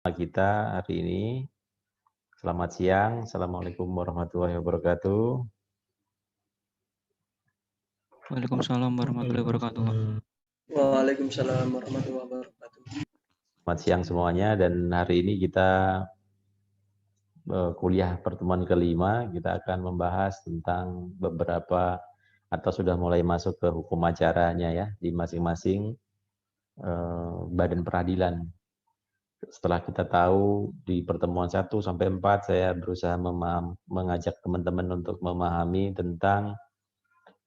Kita hari ini. Selamat siang. Assalamualaikum warahmatullahi wabarakatuh. Waalaikumsalam warahmatullahi wabarakatuh. Waalaikumsalam warahmatullahi wabarakatuh. Selamat siang semuanya, dan hari ini kita kuliah pertemuan kelima. Kita akan membahas tentang beberapa atau sudah mulai masuk ke hukum acaranya ya di masing-masing badan peradilan. Setelah kita tahu di pertemuan 1 sampai 4 saya berusaha mengajak teman-teman untuk memahami tentang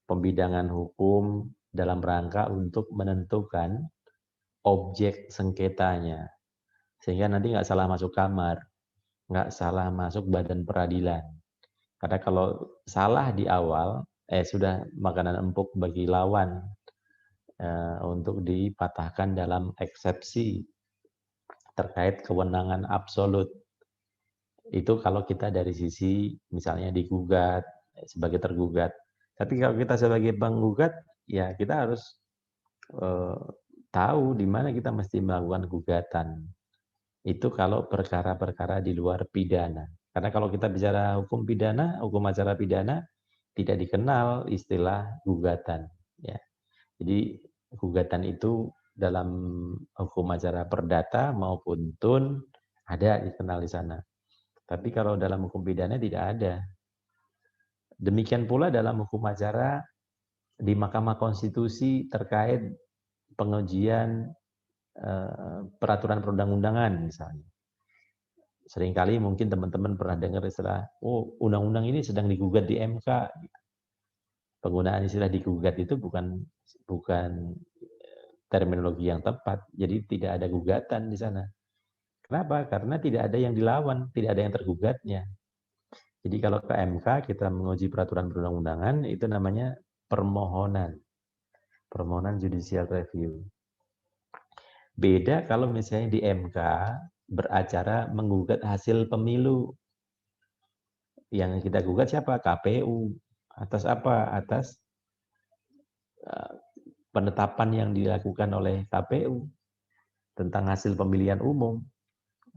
pembidangan hukum dalam rangka untuk menentukan objek sengketanya. Sehingga nanti nggak salah masuk kamar, nggak salah masuk badan peradilan. Karena kalau salah di awal, sudah makanan empuk bagi lawan untuk dipatahkan dalam eksepsi terkait kewenangan absolut. Itu kalau kita dari sisi misalnya digugat sebagai tergugat. Tapi kalau kita sebagai penggugat, ya kita harus tahu di mana kita mesti melakukan gugatan. Itu kalau perkara-perkara di luar pidana. Karena kalau kita bicara hukum pidana, hukum acara pidana, tidak dikenal istilah gugatan. Ya. Jadi gugatan itu dalam hukum acara perdata maupun tun ada dikenal di sana. Tapi kalau dalam hukum pidana tidak ada. Demikian pula dalam hukum acara di Mahkamah Konstitusi terkait pengujian peraturan perundang-undangan misalnya. Seringkali mungkin teman-teman pernah dengar istilah, oh undang-undang ini sedang digugat di MK. Penggunaan istilah digugat itu bukan terminologi yang tepat, jadi tidak ada gugatan di sana. Kenapa? Karena tidak ada yang dilawan, tidak ada yang tergugatnya. Jadi kalau ke MK kita menguji peraturan perundang-undangan itu namanya permohonan judicial review. Beda kalau misalnya di MK beracara menggugat hasil pemilu. Yang kita gugat siapa? KPU. Atas apa? Atas penetapan yang dilakukan oleh KPU tentang hasil pemilihan umum,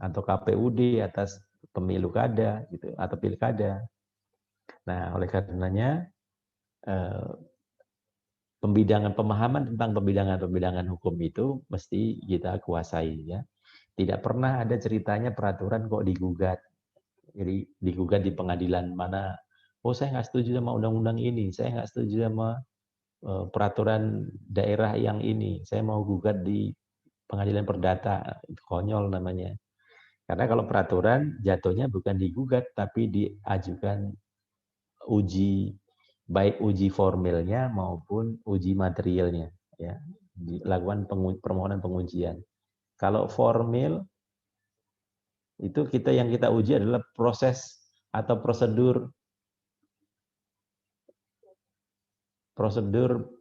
atau KPUD atas pemilu kada gitu, atau pilkada. Nah, oleh karenanya pemahaman tentang pembidangan hukum itu mesti kita kuasai ya. Tidak pernah ada ceritanya peraturan kok digugat. Jadi digugat di pengadilan mana, oh saya nggak setuju sama undang-undang ini, saya nggak setuju sama peraturan daerah yang ini, saya mau gugat di pengadilan perdata. Itu konyol namanya. Karena kalau peraturan jatuhnya bukan digugat tapi diajukan baik uji formilnya maupun uji materialnya ya, dilakukan permohonan pengujian. Kalau formil itu yang kita uji adalah proses atau prosedur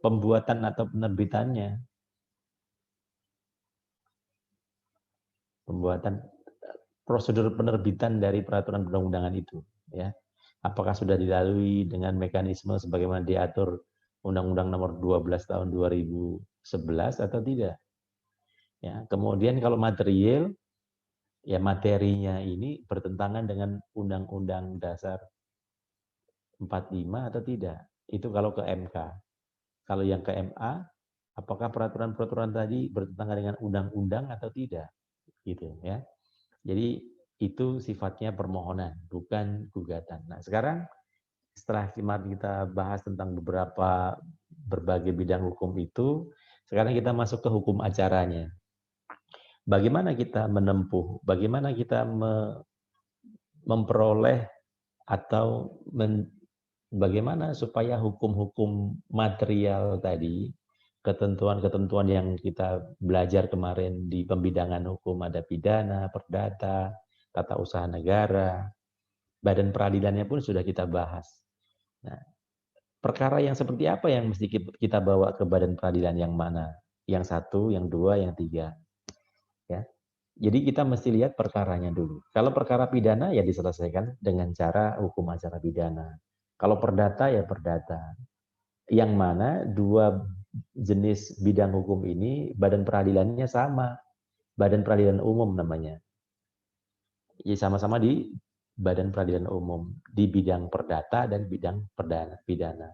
pembuatan atau penerbitannya. Prosedur penerbitan dari peraturan perundang-undangan itu ya. Apakah sudah dilalui dengan mekanisme sebagaimana diatur Undang-Undang Nomor 12 Tahun 2011 atau tidak? Ya, kemudian kalau material, ya materinya ini bertentangan dengan Undang-Undang Dasar 45 atau tidak? Itu kalau ke MK. Kalau yang ke MA, apakah peraturan-peraturan tadi bertentangan dengan undang-undang atau tidak? Gitu ya. Jadi itu sifatnya permohonan, bukan gugatan. Nah, sekarang setelah kemarin kita bahas tentang berbagai bidang hukum itu, sekarang kita masuk ke hukum acaranya. Bagaimana kita menempuh, bagaimana kita memperoleh atau bagaimana supaya hukum-hukum material tadi, ketentuan-ketentuan yang kita belajar kemarin di pembidangan hukum, ada pidana, perdata, tata usaha negara, badan peradilannya pun sudah kita bahas. Nah, perkara yang seperti apa yang mesti kita bawa ke badan peradilan yang mana? Yang 1, yang 2, yang 3. Ya. Jadi kita mesti lihat perkaranya dulu. Kalau perkara pidana ya diselesaikan dengan cara hukum acara pidana. Kalau perdata ya perdata. Yang mana dua jenis bidang hukum ini badan peradilannya sama. Badan peradilan umum namanya. Ya sama-sama di Badan Peradilan Umum di bidang perdata dan bidang pidana.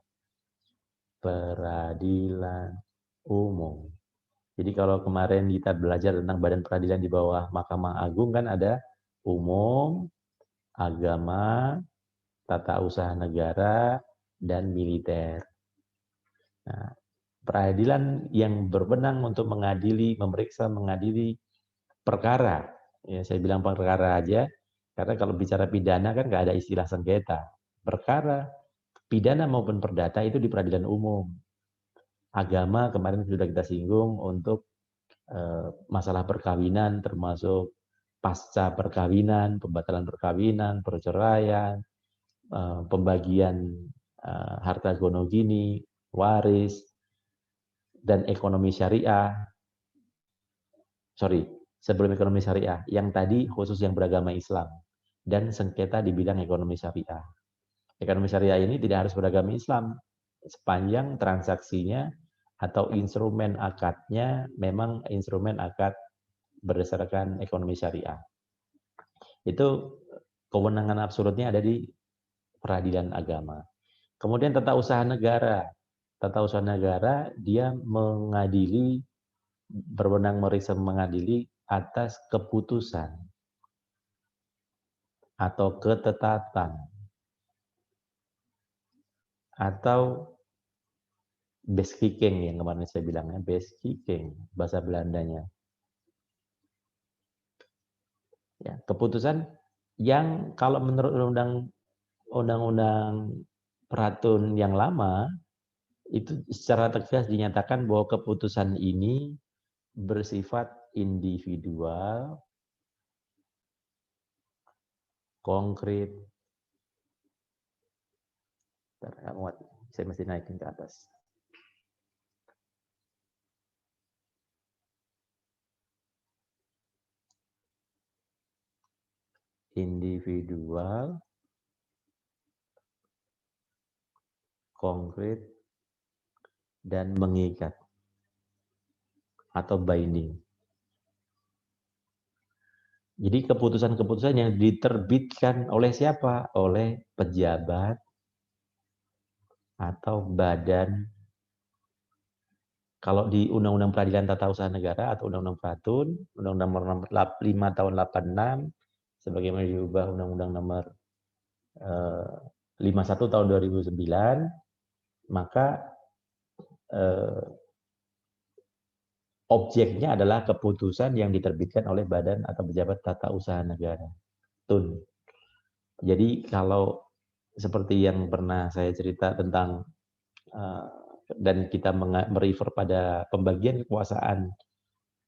Peradilan umum. Jadi kalau kemarin kita belajar tentang badan peradilan di bawah Mahkamah Agung kan ada umum, agama, tata usaha negara, dan militer. Nah, peradilan yang berwenang untuk mengadili, memeriksa, mengadili perkara. Ya, saya bilang perkara aja, karena kalau bicara pidana kan nggak ada istilah sengketa. Perkara, pidana maupun perdata itu di peradilan umum. Agama kemarin sudah kita singgung untuk masalah perkawinan, termasuk pasca perkawinan, pembatalan perkawinan, perceraian, pembagian harta gonogini, waris, dan ekonomi syariah. Sebelum ekonomi syariah, yang tadi khusus yang beragama Islam, dan sengketa di bidang ekonomi syariah. Ekonomi syariah ini tidak harus beragama Islam, sepanjang transaksinya atau instrumen akadnya memang instrumen akad berdasarkan ekonomi syariah. Itu kewenangan absolutnya ada di peradilan agama. Kemudian tata usaha negara. Tata usaha negara dia mengadili, berwenang meriksa mengadili atas keputusan atau ketetapan atau beskiking yang kemarin saya bilangnya, beskiking bahasa Belandanya. Ya, keputusan yang kalau menurut undang-undang Peratun yang lama itu secara tegas dinyatakan bahwa keputusan ini bersifat individual, konkret. Saya mesti naikin ke atas. Individual, konkret, dan mengikat atau binding. Jadi keputusan-keputusan yang diterbitkan oleh siapa? Oleh pejabat atau badan. Kalau di Undang-Undang Peradilan Tata Usaha Negara atau Undang-Undang Peratun, Undang-Undang nomor 5 tahun 86, sebagaimana diubah Undang-Undang nomor 51 tahun 2009, maka objeknya adalah keputusan yang diterbitkan oleh badan atau pejabat tata usaha negara. TUN. Jadi kalau seperti yang pernah saya cerita tentang dan kita merefer pada pembagian kekuasaan,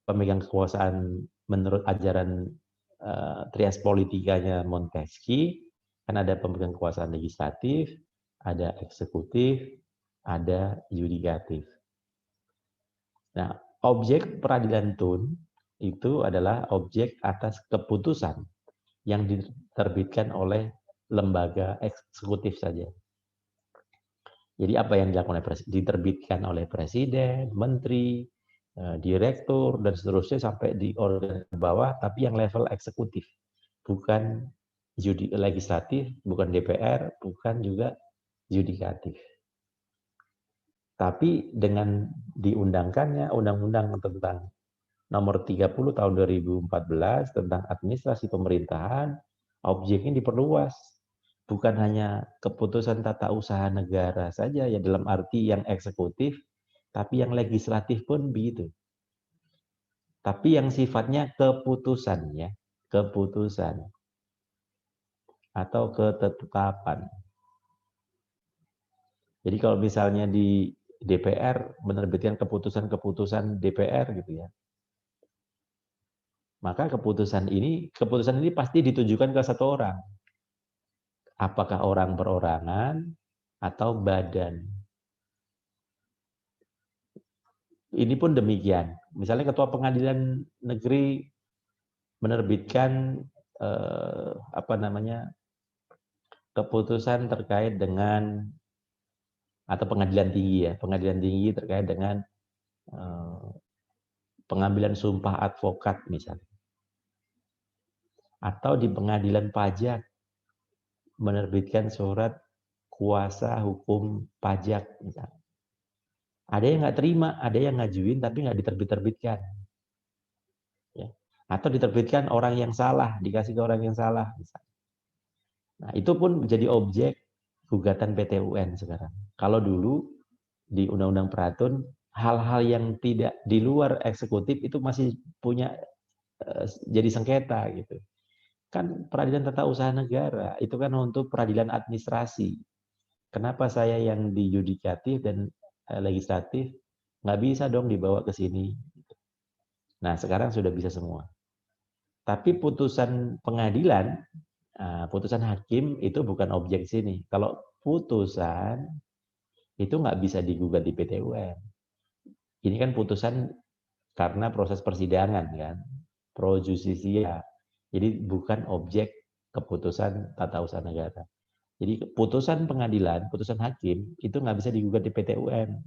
pemegang kekuasaan menurut ajaran trias politikanya Montesquieu, kan ada pemegang kekuasaan legislatif, ada eksekutif, ada yudikatif. Nah, objek peradilan TUN itu adalah objek atas keputusan yang diterbitkan oleh lembaga eksekutif saja. Jadi apa yang dilakukan oleh presiden? Diterbitkan oleh presiden, menteri, direktur, dan seterusnya sampai di organ bawah, tapi yang level eksekutif. Bukan legislatif, bukan DPR, bukan juga yudikatif. Tapi dengan diundangkannya Undang-Undang tentang nomor 30 tahun 2014 tentang administrasi pemerintahan, objeknya diperluas. Bukan hanya keputusan tata usaha negara saja ya dalam arti yang eksekutif, tapi yang legislatif pun begitu. Tapi yang sifatnya keputusan ya, keputusan atau ketetapan. Jadi kalau misalnya di DPR menerbitkan keputusan-keputusan DPR gitu ya, maka keputusan ini pasti ditujukan ke satu orang. Apakah orang perorangan atau badan. Ini pun demikian. Misalnya Ketua Pengadilan Negeri menerbitkan keputusan terkait dengan atau pengadilan tinggi terkait dengan pengambilan sumpah advokat misalnya. Atau di pengadilan pajak menerbitkan surat kuasa hukum pajak misalnya. Ada yang nggak terima, ada yang ngajuin tapi nggak diterbit-terbitkan. Ya. Atau diterbitkan orang yang salah, dikasih ke orang yang salah. Misalnya. Nah, itu pun menjadi objek gugatan PT UN sekarang. Kalau dulu di Undang-Undang Peratun, hal-hal yang tidak di luar eksekutif itu masih punya jadi sengketa gitu. Kan peradilan tata usaha negara itu kan untuk peradilan administrasi. Kenapa saya yang di yudikatif dan legislatif nggak bisa dong dibawa ke sini? Nah, sekarang sudah bisa semua. Tapi putusan pengadilan, putusan hakim itu bukan objek sini. Kalau putusan itu nggak bisa digugat di PT UN. Ini kan putusan karena proses persidangan kan, pro justisia. Jadi bukan objek keputusan tata usaha negara. Jadi putusan pengadilan, putusan hakim itu nggak bisa digugat di PT UN.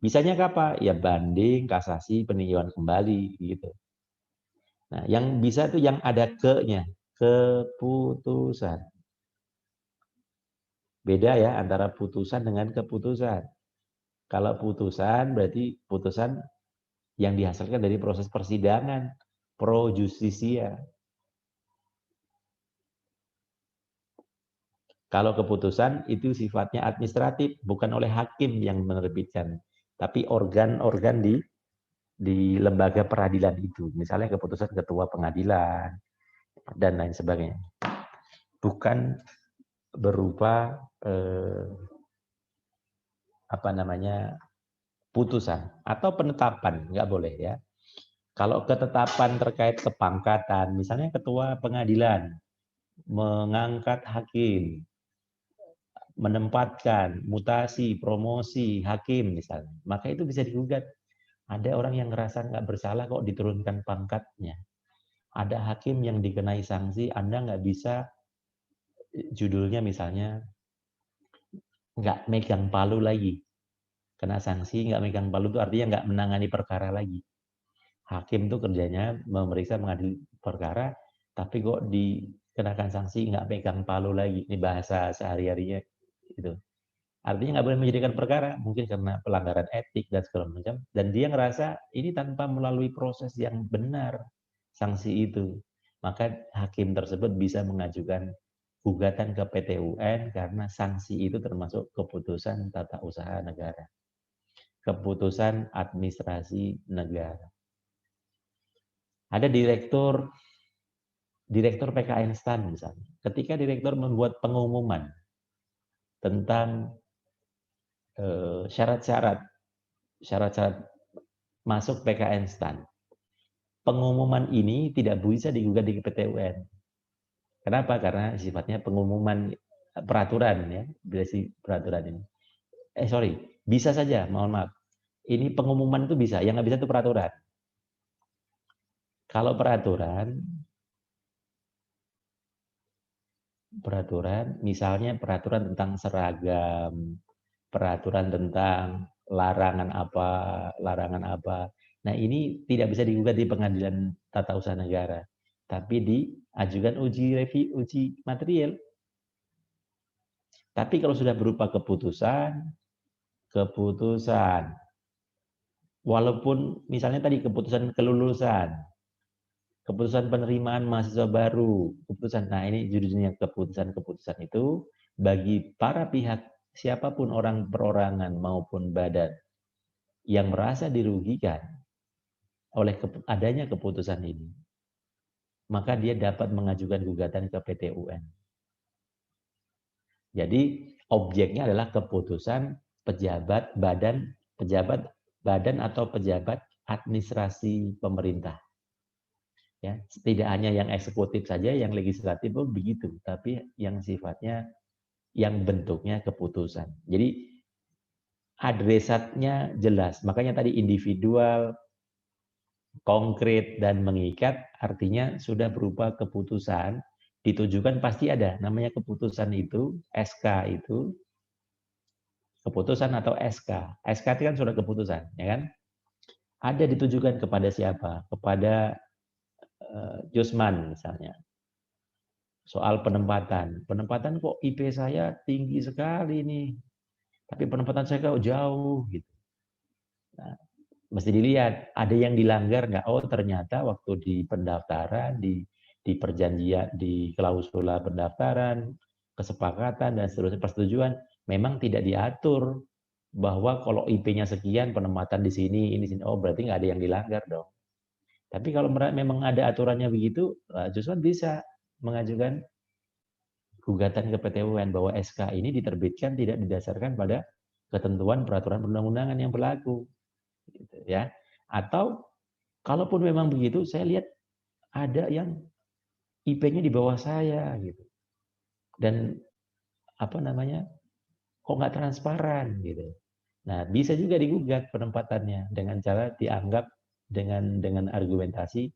Bisanya apa? Ya banding, kasasi, peninjauan kembali gitu. Nah, yang bisa tuh yang ada ke-nya, keputusan. Beda ya antara putusan dengan keputusan. Kalau putusan berarti putusan yang dihasilkan dari proses persidangan, pro justisia. Kalau keputusan itu sifatnya administratif, bukan oleh hakim yang menerbitkan, tapi organ-organ di lembaga peradilan itu. Misalnya keputusan ketua pengadilan dan lain sebagainya. Bukan berupa putusan atau penetapan, nggak boleh ya. Kalau ketetapan terkait kepangkatan, misalnya ketua pengadilan mengangkat hakim, menempatkan mutasi, promosi hakim misalnya, maka itu bisa digugat. Ada orang yang ngerasa nggak bersalah kok diturunkan pangkatnya. Ada hakim yang dikenai sanksi, Anda nggak bisa, judulnya misalnya nggak megang palu lagi. Kena sanksi nggak megang palu itu artinya nggak menangani perkara lagi. Hakim itu kerjanya memeriksa mengadili perkara, tapi kok dikenakan sanksi nggak pegang palu lagi. Ini bahasa sehari-harinya itu. Artinya nggak boleh menjadikan perkara, mungkin karena pelanggaran etik dan segala macam. Dan dia ngerasa ini tanpa melalui proses yang benar sanksi itu. Maka hakim tersebut bisa mengajukan gugatan ke PT UN karena sanksi itu termasuk keputusan tata usaha negara. Keputusan administrasi negara. Ada direktur PKN STAN misalnya. Ketika direktur membuat pengumuman tentang syarat-syarat masuk PKN STAN. Pengumuman ini tidak bisa digugat di PT UN. Kenapa? Karena sifatnya pengumuman peraturan ya, peraturan ini. Bisa saja, mohon maaf. Ini pengumuman itu bisa, yang nggak bisa itu peraturan. Kalau peraturan, misalnya peraturan tentang seragam, peraturan tentang larangan apa. Nah, ini tidak bisa digugat di pengadilan tata usaha negara, tapi diajukan uji material. Tapi kalau sudah berupa keputusan, walaupun misalnya tadi keputusan kelulusan, keputusan penerimaan mahasiswa baru, nah ini judulnya keputusan itu bagi para pihak siapapun orang perorangan maupun badan yang merasa dirugikan oleh adanya keputusan ini, maka dia dapat mengajukan gugatan ke PT UN. Jadi objeknya adalah keputusan pejabat badan atau pejabat administrasi pemerintah. Ya, tidak hanya yang eksekutif saja, yang legislatif pun begitu, tapi yang sifatnya yang bentuknya keputusan. Jadi adresatnya jelas. Makanya tadi individual, konkret dan mengikat artinya sudah berupa keputusan, ditujukan pasti ada. Namanya keputusan itu, SK itu, keputusan atau SK. SK itu kan sudah keputusan, ya kan? Ada ditujukan kepada siapa? Kepada Jusman misalnya. Soal penempatan. Penempatan kok IP saya tinggi sekali nih. Tapi penempatan saya kok jauh gitu. Nah, mesti dilihat ada yang dilanggar nggak. Oh ternyata waktu di pendaftaran, di perjanjian, di klausula pendaftaran, kesepakatan dan seterusnya persetujuan memang tidak diatur bahwa kalau IP-nya sekian penempatan di sini, ini sini. Oh berarti nggak ada yang dilanggar dong. Tapi kalau memang ada aturannya begitu, justru bisa mengajukan gugatan ke PT UN bahwa SK ini diterbitkan tidak didasarkan pada ketentuan peraturan perundang-undangan yang berlaku, gitu ya. Atau kalaupun memang begitu, saya lihat ada yang IP-nya di bawah saya, gitu. Dan apa namanya, kok nggak transparan, gitu. Nah, bisa juga digugat penempatannya dengan cara dianggap dengan argumentasi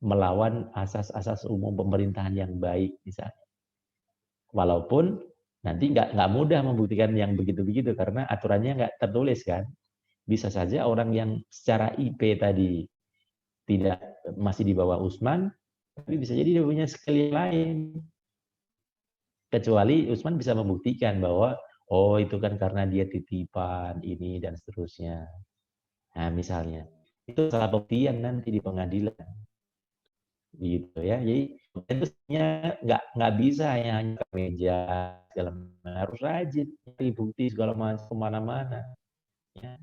melawan asas-asas umum pemerintahan yang baik, misalnya. Walaupun nanti nggak mudah membuktikan yang begitu-begitu karena aturannya nggak tertulis kan. Bisa saja orang yang secara IP tadi tidak masih di bawah Usman, tapi bisa jadi dia punya skill lain. Kecuali Usman bisa membuktikan bahwa oh itu kan karena dia titipan ini dan seterusnya. Nah misalnya itu salah pembuktian nanti di pengadilan. Gitu ya. Jadi itu nggak bisa ya hanya ke meja segala macam. Harus rajin cari bukti segala macam kemana-mana. Ya.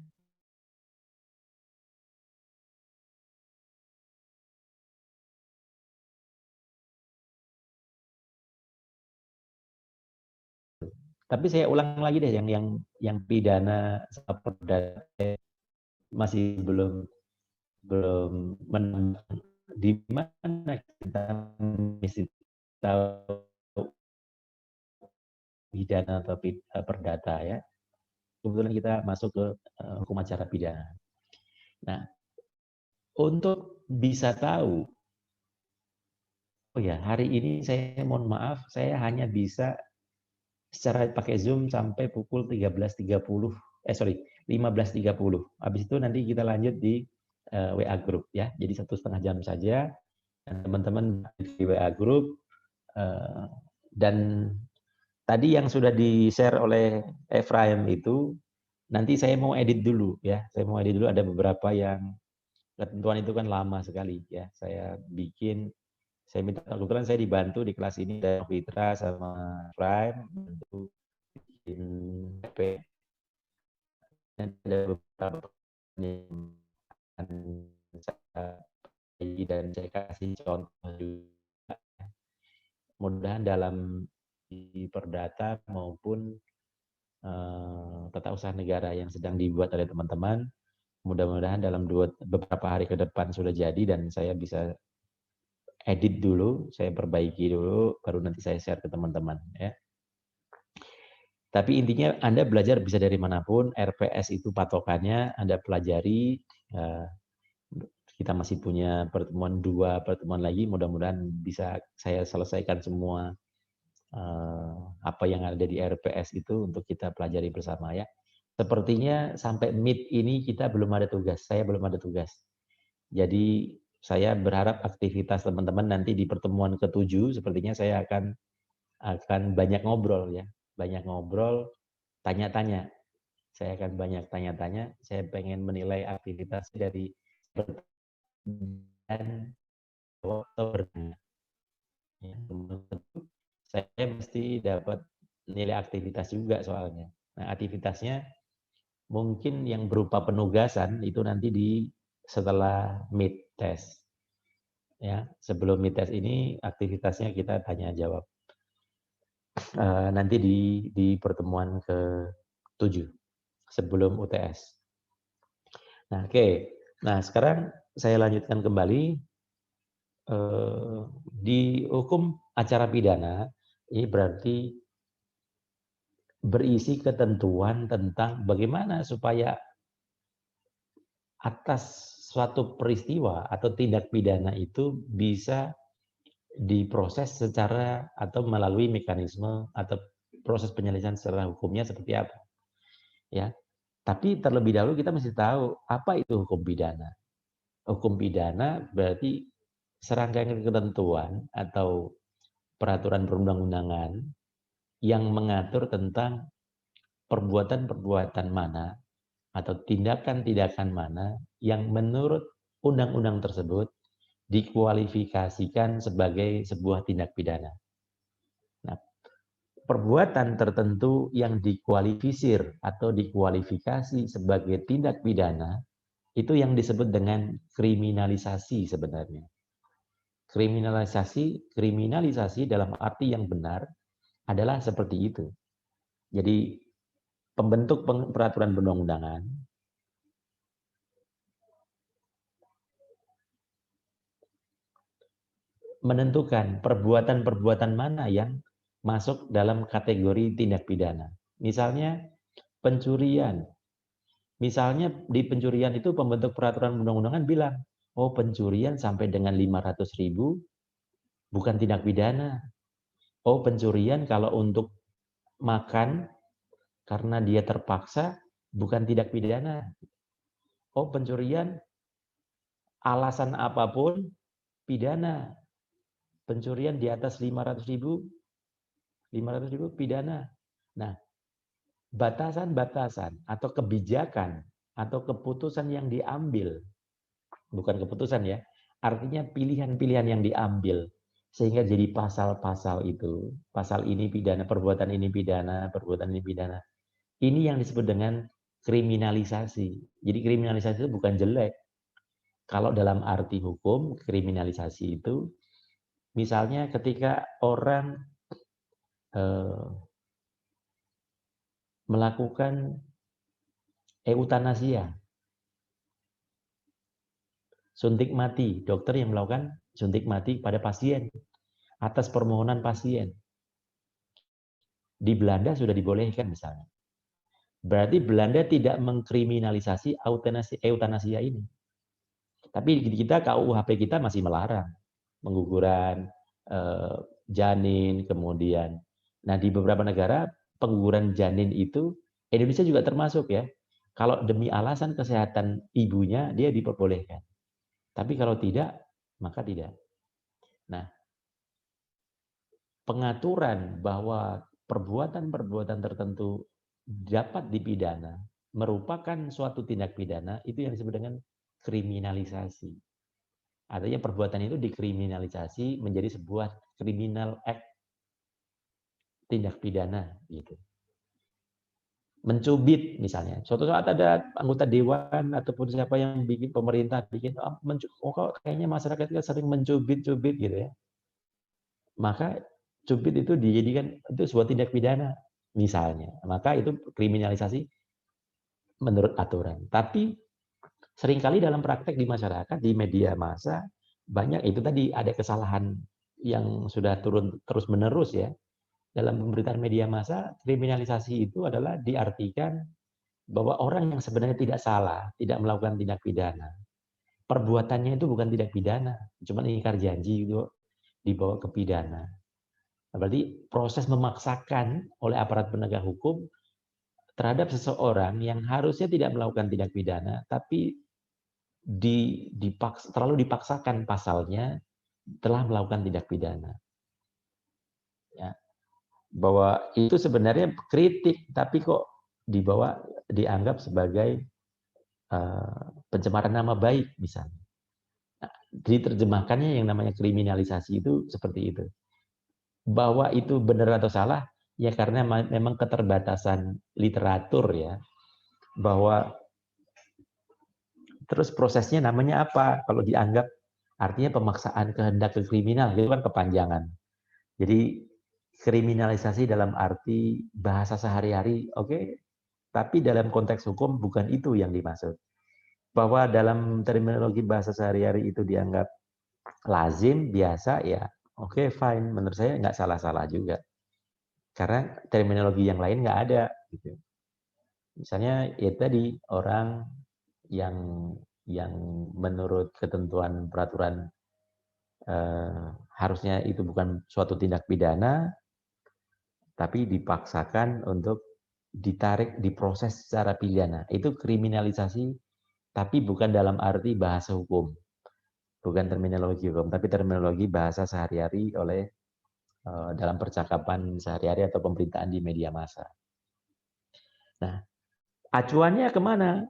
Tapi saya ulang lagi deh yang pidana sama perdata masih belum belum menemukan di mana kita mesti tahu pidana atau perdata ya. Kebetulan kita masuk ke hukum acara pidana. Nah, untuk bisa tahu, oh ya hari ini saya mohon maaf, saya hanya bisa secara pakai Zoom sampai pukul 13.30, 15.30. Habis itu nanti kita lanjut di WA Group ya. Jadi 1,5 jam saja. Dan teman-teman di WA Group dan tadi yang sudah di-share oleh Efraim itu nanti saya mau edit dulu ya. Saya mau edit dulu ada beberapa yang ketentuan itu kan lama sekali ya. Saya minta kebetulan saya dibantu di kelas ini dari Fitra sama Efraim untuk bikin PP dan ada beberapa dan saya kasih contoh juga. Mudah-mudahan dalam di perdata maupun tata usaha negara yang sedang dibuat oleh teman-teman, mudah-mudahan dalam beberapa hari ke depan sudah jadi dan saya bisa edit dulu, saya perbaiki dulu, baru nanti saya share ke teman-teman ya. Tapi intinya Anda belajar bisa dari manapun, RPS itu patokannya, Anda pelajari, kita masih punya dua pertemuan lagi, mudah-mudahan bisa saya selesaikan semua apa yang ada di RPS itu untuk kita pelajari bersama ya. Sepertinya sampai mid ini kita belum ada tugas, saya belum ada tugas. Jadi saya berharap aktivitas teman-teman nanti di pertemuan ke-7 sepertinya saya akan banyak ngobrol ya, banyak ngobrol, tanya-tanya. Saya akan banyak tanya-tanya, saya pengen menilai aktivitas dari dan bertanya. Ya, saya mesti dapat nilai aktivitas juga soalnya. Nah, aktivitasnya mungkin yang berupa penugasan itu nanti setelah mid test. Ya, sebelum mid test ini aktivitasnya kita tanya jawab. Nanti di pertemuan ke-7 sebelum UTS. Nah, oke. Nah, sekarang saya lanjutkan kembali di hukum acara pidana ini berarti berisi ketentuan tentang bagaimana supaya atas suatu peristiwa atau tindak pidana itu bisa diproses secara atau melalui mekanisme atau proses penyelesaian secara hukumnya seperti apa. Ya. Tapi terlebih dahulu kita mesti tahu apa itu hukum pidana. Hukum pidana berarti serangkaian ketentuan atau peraturan perundang-undangan yang mengatur tentang perbuatan-perbuatan mana atau tindakan-tindakan mana yang menurut undang-undang tersebut dikualifikasikan sebagai sebuah tindak pidana. Nah, perbuatan tertentu yang dikualifisir atau dikualifikasi sebagai tindak pidana itu yang disebut dengan kriminalisasi sebenarnya. Kriminalisasi dalam arti yang benar adalah seperti itu. Jadi pembentuk peraturan perundang-undangan menentukan perbuatan-perbuatan mana yang masuk dalam kategori tindak pidana. Misalnya pencurian. Misalnya di pencurian itu pembentuk peraturan perundang-undangan bilang, oh pencurian sampai dengan 500.000 bukan tindak pidana. Oh pencurian kalau untuk makan karena dia terpaksa bukan tindak pidana. Oh pencurian alasan apapun pidana. Pencurian di atas 500.000 pidana. Nah, batasan-batasan atau kebijakan atau keputusan yang diambil, bukan keputusan ya, artinya pilihan-pilihan yang diambil sehingga jadi pasal-pasal itu, pasal ini pidana, perbuatan ini pidana, perbuatan ini pidana. Ini yang disebut dengan kriminalisasi. Jadi kriminalisasi itu bukan jelek. Kalau dalam arti hukum, kriminalisasi itu misalnya ketika orang melakukan eutanasia, suntik mati, dokter yang melakukan suntik mati pada pasien atas permohonan pasien. Di Belanda sudah dibolehkan misalnya. Berarti Belanda tidak mengkriminalisasi eutanasia ini. Tapi di kita KUHP kita masih melarang pengguguran janin, kemudian. Nah di beberapa negara pengguguran janin itu Indonesia juga termasuk ya. Kalau demi alasan kesehatan ibunya dia diperbolehkan. Tapi kalau tidak, maka tidak. Nah, pengaturan bahwa perbuatan-perbuatan tertentu dapat dipidana merupakan suatu tindak pidana itu yang disebut dengan kriminalisasi. Artinya perbuatan itu dikriminalisasi menjadi sebuah criminal act, tindak pidana gitu. Mencubit misalnya. Suatu saat ada anggota dewan ataupun siapa yang bikin pemerintah bikin kok kayaknya masyarakat kita sering mencubit-cubit gitu ya. Maka cubit itu dijadikan itu sebuah tindak pidana misalnya. Maka itu kriminalisasi menurut aturan. Tapi seringkali dalam praktek di masyarakat, di media massa banyak itu tadi ada kesalahan yang sudah turun terus-menerus ya. Dalam pemberitaan media massa, kriminalisasi itu adalah diartikan bahwa orang yang sebenarnya tidak salah, tidak melakukan tindak pidana. Perbuatannya itu bukan tindak pidana, cuma ingkar janji itu dibawa ke pidana. Berarti proses memaksakan oleh aparat penegak hukum terhadap seseorang yang harusnya tidak melakukan tindak pidana, tapi terlalu dipaksakan pasalnya telah melakukan tindak pidana. Ya. Bahwa itu sebenarnya kritik, tapi kok dianggap sebagai pencemaran nama baik misalnya. Nah, diterjemahkannya yang namanya kriminalisasi itu seperti itu. Bahwa itu benar atau salah, ya karena memang keterbatasan literatur ya. Bahwa terus prosesnya namanya apa? Kalau dianggap artinya pemaksaan kehendak ke kriminal, itu kan kepanjangan. Jadi kriminalisasi dalam arti bahasa sehari-hari, oke, tapi dalam konteks hukum bukan itu yang dimaksud. Bahwa dalam terminologi bahasa sehari-hari itu dianggap lazim, biasa, ya oke, fine. Menurut saya nggak salah-salah juga. Karena terminologi yang lain nggak ada. Gitu. Misalnya ya tadi orang yang menurut ketentuan peraturan harusnya itu bukan suatu tindak pidana, tapi dipaksakan untuk ditarik, diproses secara pidana. Itu kriminalisasi, tapi bukan dalam arti bahasa hukum. Bukan terminologi hukum, tapi terminologi bahasa sehari-hari oleh dalam percakapan sehari-hari atau pemberitaan di media massa. Nah, acuannya kemana?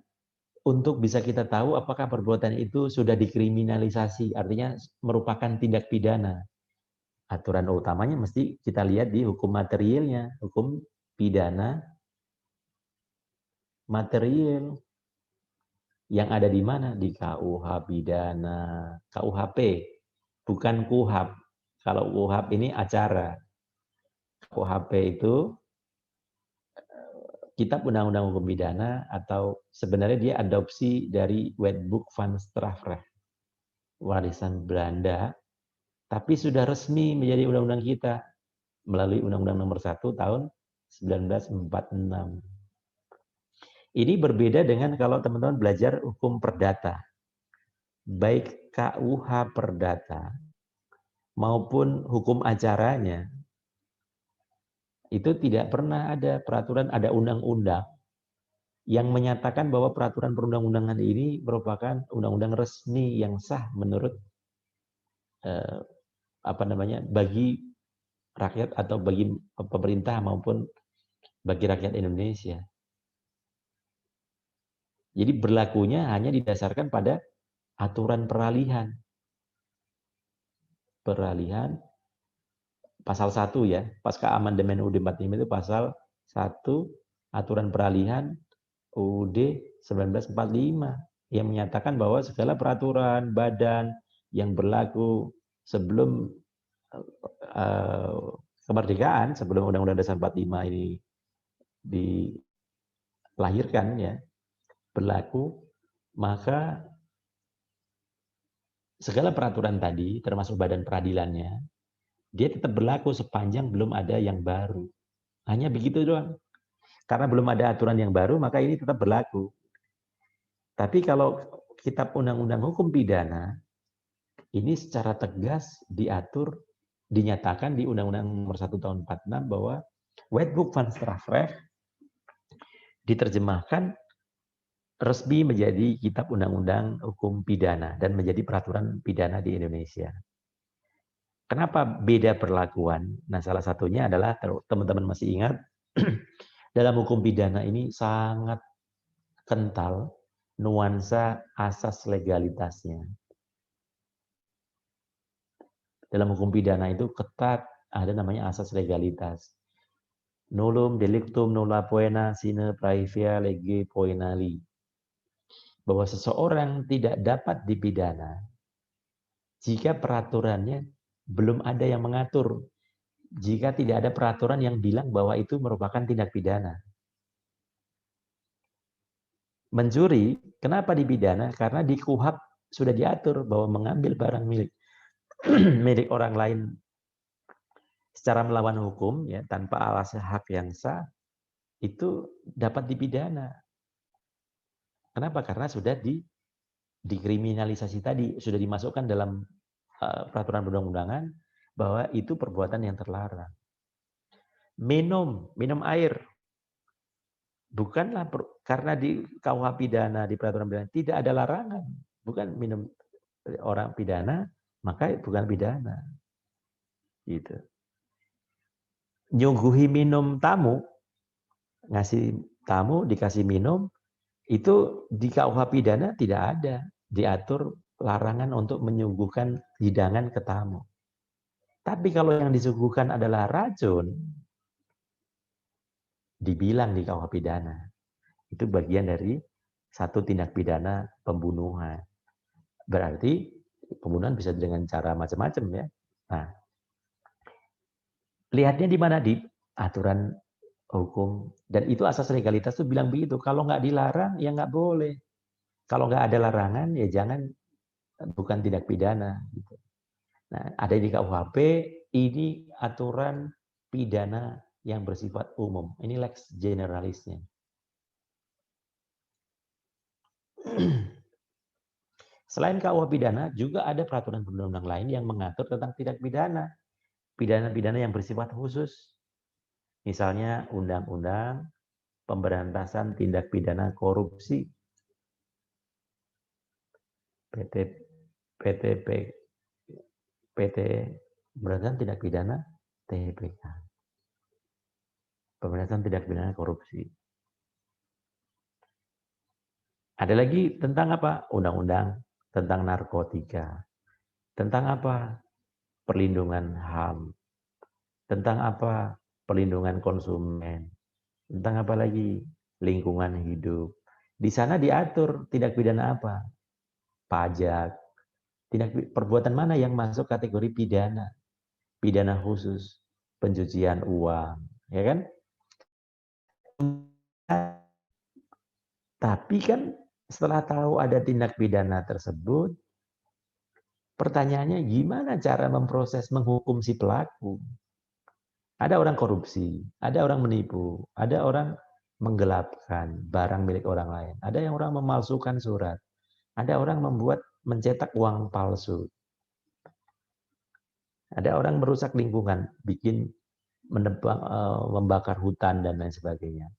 Untuk bisa kita tahu apakah perbuatan itu sudah dikriminalisasi, artinya merupakan tindak pidana. Aturan utamanya mesti kita lihat di hukum materialnya, hukum pidana material. Yang ada di mana? Di KUH pidana, KUHP, bukan KUHAP. Kalau KUHAP ini acara. KUHP itu Kitab Undang-Undang Hukum Pidana atau sebenarnya dia adopsi dari Wetboek van Strafrecht, warisan Belanda, tapi sudah resmi menjadi undang-undang kita melalui Undang-Undang Nomor 1 tahun 1946. Ini berbeda dengan kalau teman-teman belajar hukum perdata. Baik KUH perdata maupun hukum acaranya, itu tidak pernah ada peraturan, ada undang-undang yang menyatakan bahwa peraturan perundang-undangan ini merupakan undang-undang resmi yang sah menurut bagi rakyat atau bagi pemerintah maupun bagi rakyat Indonesia. Jadi berlakunya hanya didasarkan pada aturan peralihan. Peralihan pasal 1 ya, pasca amandemen UUD 45 itu pasal 1 aturan peralihan UUD 1945 yang menyatakan bahwa segala peraturan badan yang berlaku sebelum kemerdekaan, sebelum Undang-Undang Dasar 45 ini dilahirkan ya, berlaku, maka segala peraturan tadi termasuk badan peradilannya dia tetap berlaku sepanjang belum ada yang baru. Hanya begitu doang. Karena belum ada aturan yang baru, maka ini tetap berlaku. Tapi kalau Kitab Undang-Undang Hukum Pidana, ini secara tegas diatur, dinyatakan di Undang-Undang Nomor 1 Tahun 46 bahwa Wetboek van Strafrecht diterjemahkan resmi menjadi Kitab Undang-Undang Hukum Pidana dan menjadi peraturan pidana di Indonesia. Kenapa beda perlakuan? Nah, salah satunya adalah teman-teman masih ingat dalam hukum pidana ini sangat kental nuansa asas legalitasnya. Dalam hukum pidana itu ketat ada namanya asas legalitas. Nullum delictum nulla poena sine praevia lege poenali. Bahwa seseorang tidak dapat dipidana jika peraturannya belum ada yang mengatur. Jika tidak ada peraturan yang bilang bahwa itu merupakan tindak pidana. Mencuri, kenapa dipidana? Karena di KUHAP sudah diatur bahwa mengambil barang milik milik orang lain secara melawan hukum ya tanpa alasan hak yang sah itu dapat dipidana. Kenapa? Karena sudah dikriminalisasi tadi, sudah dimasukkan dalam peraturan perundang-undangan bahwa itu perbuatan yang terlarang. Minum air. Bukanlah karena di KUH pidana, di peraturan pidana tidak ada larangan. Bukan minum orang pidana, maka bukan pidana. Gitu. Nyuguhi minum tamu, ngasih tamu dikasih minum, itu di KUH pidana tidak ada diatur larangan untuk menyuguhkan hidangan ke tamu. Tapi kalau yang disuguhkan adalah racun, dibilang di KUH pidana. Itu bagian dari satu tindak pidana pembunuhan. Berarti pembunuhan bisa dengan cara macam-macam ya. Nah, lihatnya di mana? Di aturan hukum. Dan itu asas legalitas tuh bilang begitu. Kalau nggak dilarang, ya nggak boleh. Kalau nggak ada larangan, ya jangan, bukan tindak pidana. Gitu. Nah, ada di KUHP, ini aturan pidana yang bersifat umum. Ini lex generalisnya. Selain KUH pidana, juga ada peraturan perundang-undangan lain yang mengatur tentang tindak pidana. Pidana-pidana yang bersifat khusus. Misalnya Undang-Undang Pemberantasan Tindak Pidana Korupsi. PT Pemberantasan Tindak Pidana TPK. Pemberantasan Tindak Pidana Korupsi. Ada lagi tentang apa? Undang-undang tentang narkotika. Tentang apa? Perlindungan HAM. Tentang apa? Perlindungan konsumen. Tentang apa lagi? Lingkungan hidup. Di sana diatur tindak pidana apa? Pajak. Perbuatan mana yang masuk kategori pidana? Pidana khusus, pencucian uang, ya kan? Tapi kan setelah tahu ada tindak pidana tersebut, pertanyaannya gimana cara memproses, menghukum si pelaku? Ada orang korupsi, ada orang menipu, ada orang menggelapkan barang milik orang lain, ada yang orang memalsukan surat, ada orang mencetak uang palsu, ada orang merusak lingkungan, membakar hutan dan lain sebagainya.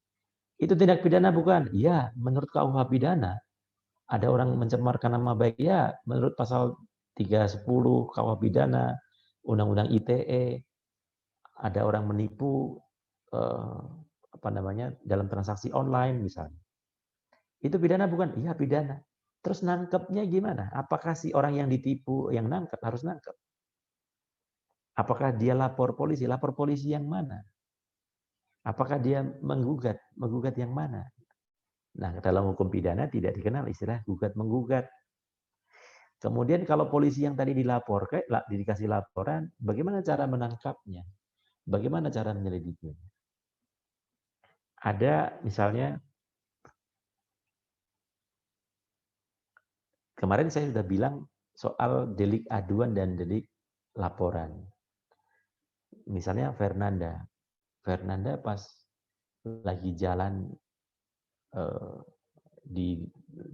Itu tindak pidana bukan? Ya, menurut KUH pidana. Ada orang mencemarkan nama baik, ya, menurut pasal 310 KUH pidana, Undang-Undang ITE, ada orang menipu dalam transaksi online misalnya. Itu pidana bukan? Iya, pidana. Terus nangkepnya gimana? Apakah si orang yang ditipu yang nangkep harus nangkep? Apakah dia lapor polisi? Lapor polisi yang mana? Apakah dia menggugat? Menggugat yang mana? Nah, dalam hukum pidana tidak dikenal istilah gugat-menggugat. Kemudian kalau polisi yang tadi dikasih laporan, bagaimana cara menangkapnya? Bagaimana cara menyelidikinya? Ada misalnya, kemarin saya sudah bilang soal delik aduan dan delik laporan. Misalnya Fernanda pas lagi jalan di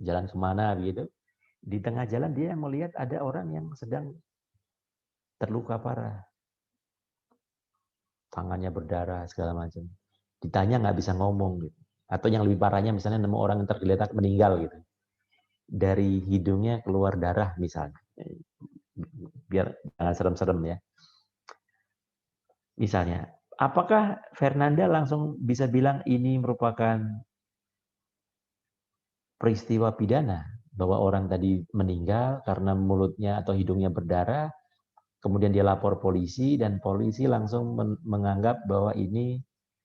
jalan kemana begitu, di tengah jalan dia melihat ada orang yang sedang terluka parah, tangannya berdarah segala macam. Ditanya nggak bisa ngomong gitu. Atau yang lebih parahnya misalnya nemu orang yang tergeletak meninggal gitu, dari hidungnya keluar darah misalnya, biar jangan serem-serem ya. Misalnya, apakah Fernanda langsung bisa bilang ini merupakan peristiwa pidana, bahwa orang tadi meninggal karena mulutnya atau hidungnya berdarah, kemudian dia lapor polisi dan polisi langsung menganggap bahwa ini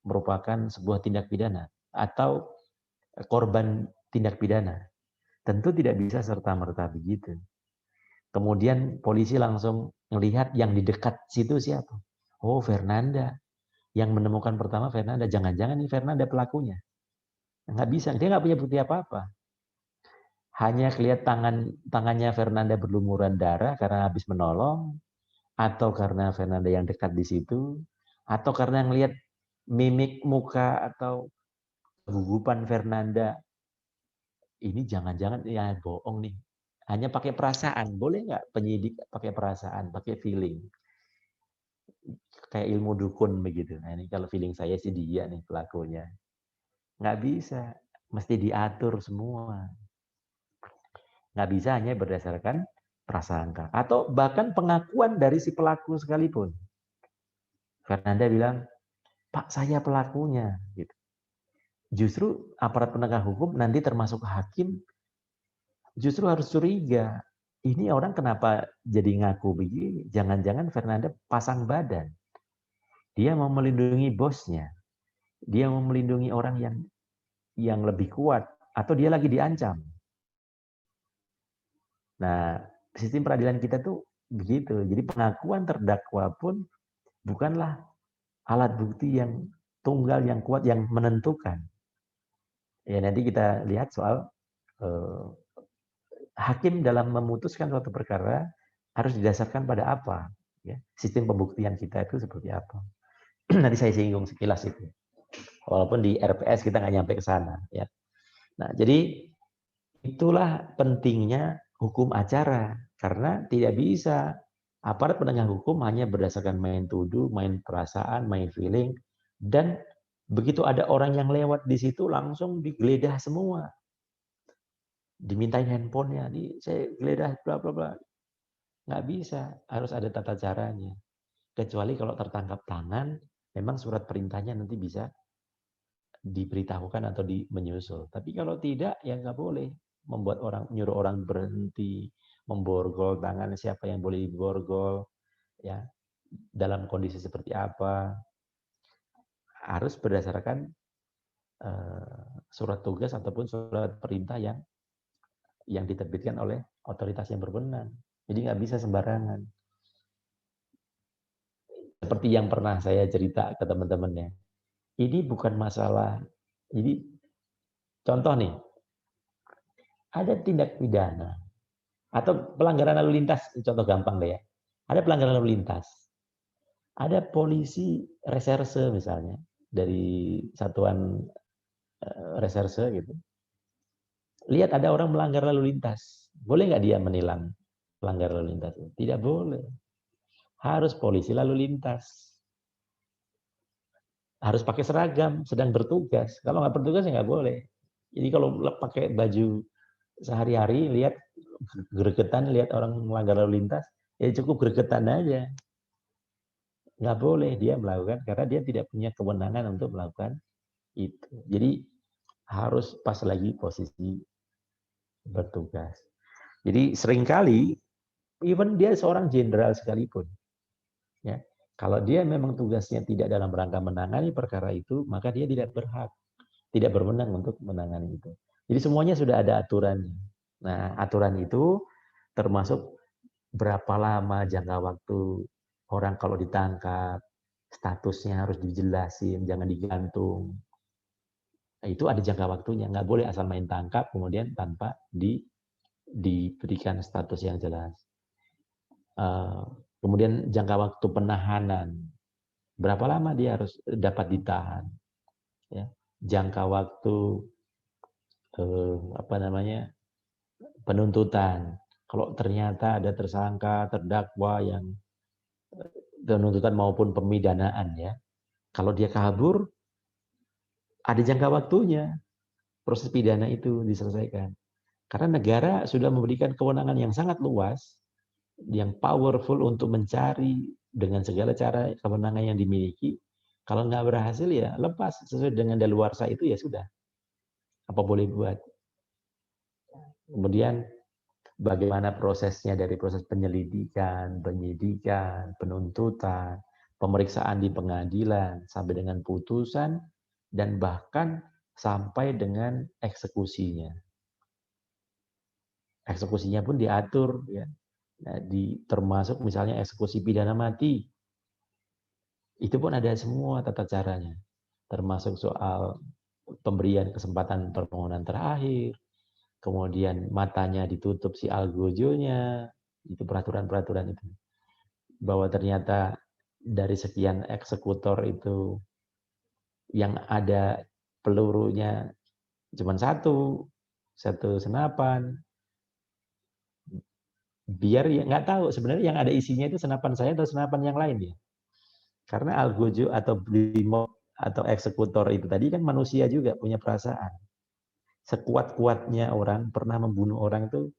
merupakan sebuah tindak pidana atau korban tindak pidana? Tentu tidak bisa serta-merta begitu. Kemudian polisi langsung melihat yang di dekat situ siapa? Oh, Fernanda. Yang menemukan pertama Fernanda. Jangan-jangan ini Fernanda pelakunya. Nggak bisa, dia nggak punya bukti apa-apa. Hanya kelihatan tangannya Fernanda berlumuran darah karena habis menolong, atau karena Fernanda yang dekat di situ, atau karena ngelihat mimik muka atau gugupan Fernanda. Ini jangan-jangan ya bohong nih. Hanya pakai perasaan. Boleh nggak penyidik pakai perasaan, pakai feeling? Kayak ilmu dukun begitu. Nah, ini kalau feeling saya sih dia nih pelakunya. Nggak bisa. Mesti diatur semua. Nggak bisa hanya berdasarkan prasangka. Atau bahkan pengakuan dari si pelaku sekalipun. Fernanda bilang, Pak, saya pelakunya. Gitu. Justru aparat penegak hukum nanti termasuk hakim justru harus curiga. Ini orang kenapa jadi ngaku begini? Jangan-jangan Fernanda pasang badan. Dia mau melindungi bosnya. Dia mau melindungi orang yang lebih kuat. Atau dia lagi diancam. Nah, sistem peradilan kita tuh begitu. Jadi pengakuan terdakwa pun bukanlah alat bukti yang tunggal, yang kuat, yang menentukan. Ya, nanti kita lihat soal hakim dalam memutuskan suatu perkara harus didasarkan pada apa? Ya, sistem pembuktian kita itu seperti apa? Nanti saya singgung sekilas itu. Walaupun di RPS kita nggak nyampe ke sana. Ya. Nah, jadi itulah pentingnya hukum acara. Karena tidak bisa aparat penegak hukum hanya berdasarkan main tuduh, main perasaan, main feeling. Dan begitu ada orang yang lewat di situ langsung digeledah semua. Dimintain handphonenya, saya geledah bla bla bla. Nggak bisa, harus ada tata caranya. Kecuali kalau tertangkap tangan, memang surat perintahnya nanti bisa diberitahukan atau menyusul. Tapi kalau tidak, ya nggak boleh membuat orang, nyuruh orang berhenti, memborgol tangan siapa yang boleh diborgol, ya dalam kondisi seperti apa, harus berdasarkan surat tugas ataupun surat perintah yang diterbitkan oleh otoritas yang berwenang. Jadi nggak bisa sembarangan. Seperti yang pernah saya cerita ke teman-temannya. Ini bukan masalah, jadi contoh nih, ada tindak pidana atau pelanggaran lalu lintas, contoh gampang deh ya. Ada pelanggaran lalu lintas. Ada polisi reserse misalnya dari satuan reserse gitu. Lihat ada orang melanggar lalu lintas. Boleh nggak dia menilang pelanggar lalu lintas? Tidak boleh. Harus polisi lalu lintas. Harus pakai seragam, sedang bertugas. Kalau nggak bertugas ya nggak boleh. Jadi kalau pakai baju sehari-hari, lihat gregetan, lihat orang melanggar lalu lintas, ya cukup gregetan aja. Nggak boleh dia melakukan, karena dia tidak punya kewenangan untuk melakukan itu. Jadi harus pas lagi posisi bertugas. Jadi seringkali, even dia seorang jenderal sekalipun, ya, kalau dia memang tugasnya tidak dalam rangka menangani perkara itu, maka dia tidak berhak, tidak berwenang untuk menangani itu. Jadi semuanya sudah ada aturannya. Nah, aturan itu termasuk berapa lama jangka waktu orang kalau ditangkap, statusnya harus dijelasin, jangan digantung. Nah, itu ada jangka waktunya, nggak boleh asal main tangkap kemudian tanpa diberikan status yang jelas. Kemudian jangka waktu penahanan, berapa lama dia harus dapat ditahan. Ya. Jangka waktu penuntutan. Kalau ternyata ada tersangka, terdakwa yang penuntutan maupun pemidanaan ya. Kalau dia kabur, ada jangka waktunya proses pidana itu diselesaikan. Karena negara sudah memberikan kewenangan yang sangat luas, yang powerful untuk mencari dengan segala cara kewenangan yang dimiliki. Kalau nggak berhasil ya lepas sesuai dengan daluarsa itu ya sudah. Apa boleh buat. Kemudian bagaimana prosesnya dari proses penyelidikan, penyidikan, penuntutan, pemeriksaan di pengadilan, sampai dengan putusan, dan bahkan sampai dengan eksekusinya. Eksekusinya pun diatur, ya. Nah, termasuk misalnya eksekusi pidana mati. Itu pun ada semua tata caranya. Termasuk soal pemberian kesempatan permohonan terakhir, kemudian matanya ditutup si algojonya, itu peraturan-peraturan itu. Bahwa ternyata dari sekian eksekutor itu yang ada pelurunya cuma satu senapan, biar ya nggak tahu sebenarnya yang ada isinya itu senapan saya atau senapan yang lain ya. Karena algojo atau brimob atau eksekutor itu tadi kan manusia juga punya perasaan. Sekuat-kuatnya orang pernah membunuh orang itu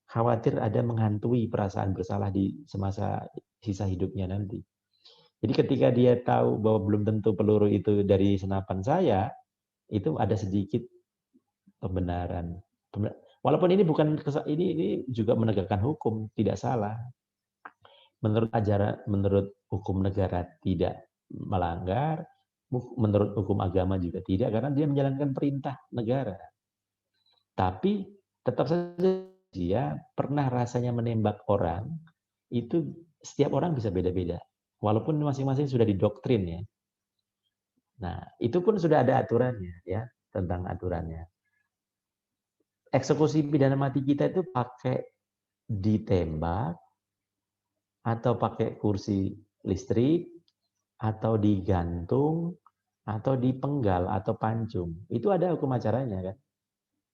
khawatir ada menghantui perasaan bersalah di semasa sisa hidupnya nanti. Jadi ketika dia tahu bahwa belum tentu peluru itu dari senapan saya, itu ada sedikit pembenaran. Walaupun ini bukan ini juga menegakkan hukum, tidak salah. Menurut hukum negara tidak melanggar, menurut hukum agama juga tidak, karena dia menjalankan perintah negara. Tapi tetap saja dia pernah rasanya menembak orang, itu setiap orang bisa beda-beda. Walaupun masing-masing sudah didoktrin ya. Nah, itu pun sudah ada aturannya ya, tentang aturannya. Eksekusi pidana mati kita itu pakai ditembak, atau pakai kursi listrik, atau digantung, atau dipenggal, atau pancung. Itu ada hukum acaranya kan.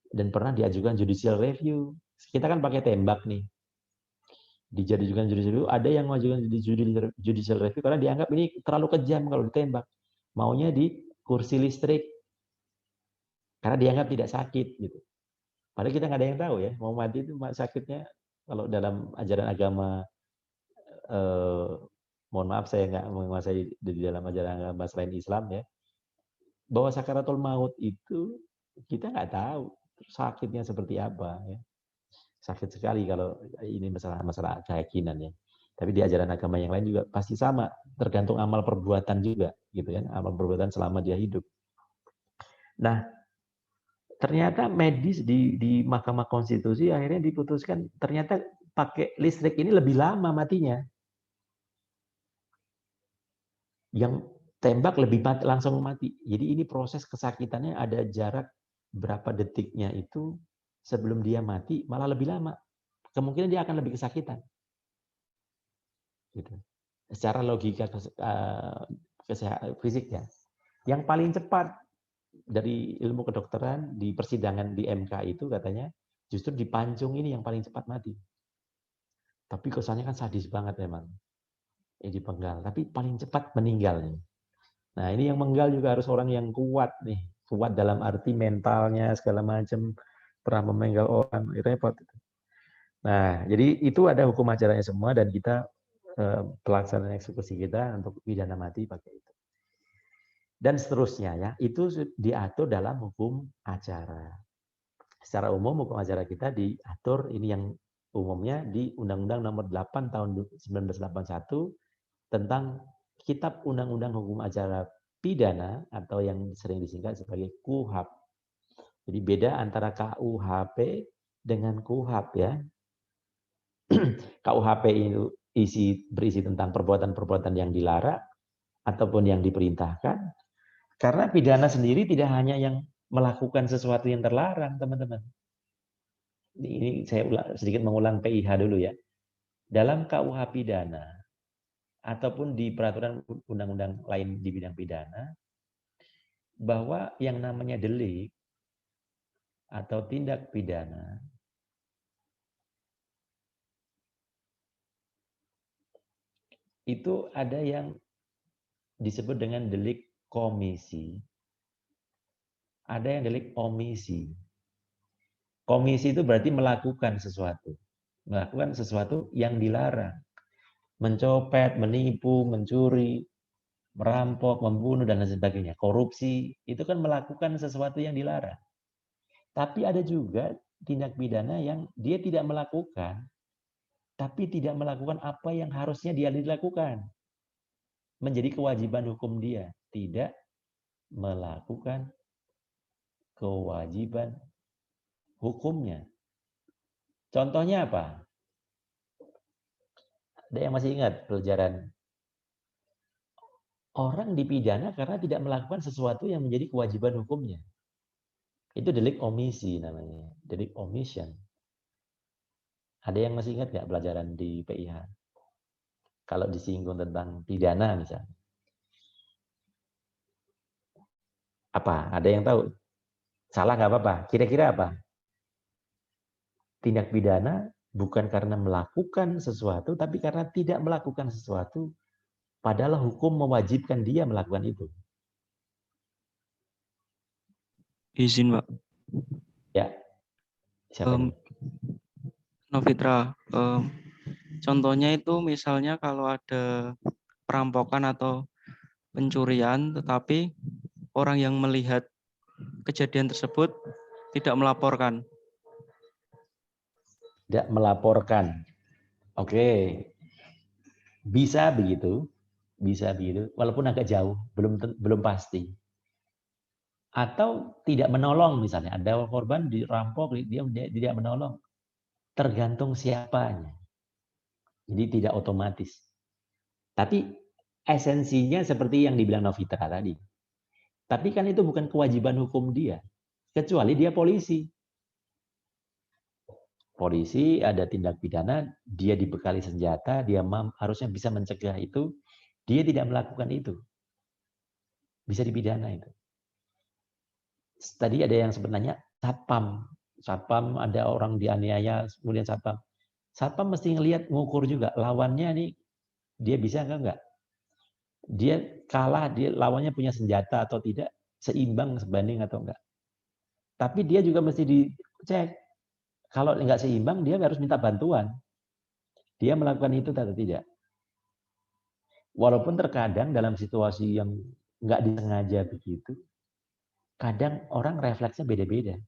Dan pernah diajukan judicial review. Kita kan pakai tembak nih. Dijadikan judicial review, ada yang mengajukan judicial review karena dianggap ini terlalu kejam kalau ditembak. Maunya di kursi listrik. Karena dianggap tidak sakit gitu. Padahal kita nggak ada yang tahu ya, mau mati itu sakitnya kalau dalam ajaran agama mohon maaf saya nggak menguasai di dalam ajaran agama selain Islam ya, bahwa sakaratul maut itu kita nggak tahu sakitnya seperti apa ya. Sakit sekali kalau ini masalah keyakinan ya. Tapi di ajaran agama yang lain juga pasti sama, tergantung amal perbuatan juga gitu kan, amal perbuatan selama dia hidup. Nah, ternyata medis di Mahkamah Konstitusi akhirnya diputuskan ternyata pakai listrik ini lebih lama matinya. Yang tembak lebih langsung mati. Jadi ini proses kesakitannya ada jarak berapa detiknya itu sebelum dia mati malah lebih lama. Kemungkinan dia akan lebih kesakitan. Gitu. Secara logika fisik ya. Yang paling cepat dari ilmu kedokteran di persidangan di MK itu katanya justru dipancung ini yang paling cepat mati. Tapi kesannya kan sadis banget memang. Dipenggal, tapi paling cepat meninggal nih. Nah, ini yang menggal juga harus orang yang kuat nih. Kuat dalam arti mentalnya segala macam, pernah memenggal orang, repot. Nah, jadi itu ada hukum acaranya semua dan kita pelaksanaan eksekusi kita untuk pidana mati pakai itu. Dan seterusnya ya, itu diatur dalam hukum acara. Secara umum hukum acara kita diatur ini yang umumnya di Undang-Undang Nomor 8 Tahun 1981 tentang Kitab Undang-Undang Hukum Acara Pidana atau yang sering disingkat sebagai KUHP. Jadi beda antara KUHP dengan KUHP ya. KUHP itu berisi tentang perbuatan-perbuatan yang dilarang ataupun yang diperintahkan. Karena pidana sendiri tidak hanya yang melakukan sesuatu yang terlarang, teman-teman. Ini saya sedikit mengulang PIH dulu ya. Dalam KUH pidana ataupun di peraturan undang-undang lain di bidang pidana, bahwa yang namanya delik atau tindak pidana itu ada yang disebut dengan delik komisi, ada yang delik omisi. Komisi itu berarti melakukan sesuatu yang dilarang. Mencopet, menipu, mencuri, merampok, membunuh, dan lain sebagainya. Korupsi, itu kan melakukan sesuatu yang dilarang. Tapi ada juga tindak pidana yang dia tidak melakukan, tapi tidak melakukan apa yang harusnya dia dilakukan. Menjadi kewajiban hukum dia. Tidak melakukan kewajiban hukumnya. Contohnya apa? Ada yang masih ingat pelajaran? Orang dipidana karena tidak melakukan sesuatu yang menjadi kewajiban hukumnya. Itu delik omisi namanya, delik omission. Ada yang masih ingat nggak pelajaran di PIH? Kalau disinggung tentang pidana misalnya. Apa? Ada yang tahu? Salah nggak apa-apa. Kira-kira apa? Tindak pidana bukan karena melakukan sesuatu, tapi karena tidak melakukan sesuatu, padahal hukum mewajibkan dia melakukan itu. Izin, Pak. Ya. Siapa ini? Novitra, contohnya itu misalnya kalau ada perampokan atau pencurian, tetapi orang yang melihat kejadian tersebut tidak melaporkan. Tidak melaporkan. Oke. Bisa begitu, walaupun agak jauh, belum pasti. Atau tidak menolong misalnya, ada korban dirampok, dia tidak menolong. Tergantung siapanya. Jadi tidak otomatis. Tapi esensinya seperti yang dibilang Novitra tadi. Tapi kan itu bukan kewajiban hukum dia, kecuali dia polisi. Polisi ada tindak pidana, dia dibekali senjata, dia harusnya bisa mencegah itu, dia tidak melakukan itu. Bisa dipidana itu. Tadi ada yang sebenarnya satpam. Satpam ada orang dianiaya, kemudian satpam. Satpam mesti ngelihat, ngukur juga lawannya nih, dia bisa enggak? Dia kalah, dia lawannya punya senjata atau tidak, seimbang sebanding atau enggak. Tapi dia juga mesti dicek. Kalau enggak seimbang, dia harus minta bantuan. Dia melakukan itu atau tidak. Walaupun terkadang dalam situasi yang nggak disengaja begitu, kadang orang refleksnya beda-beda.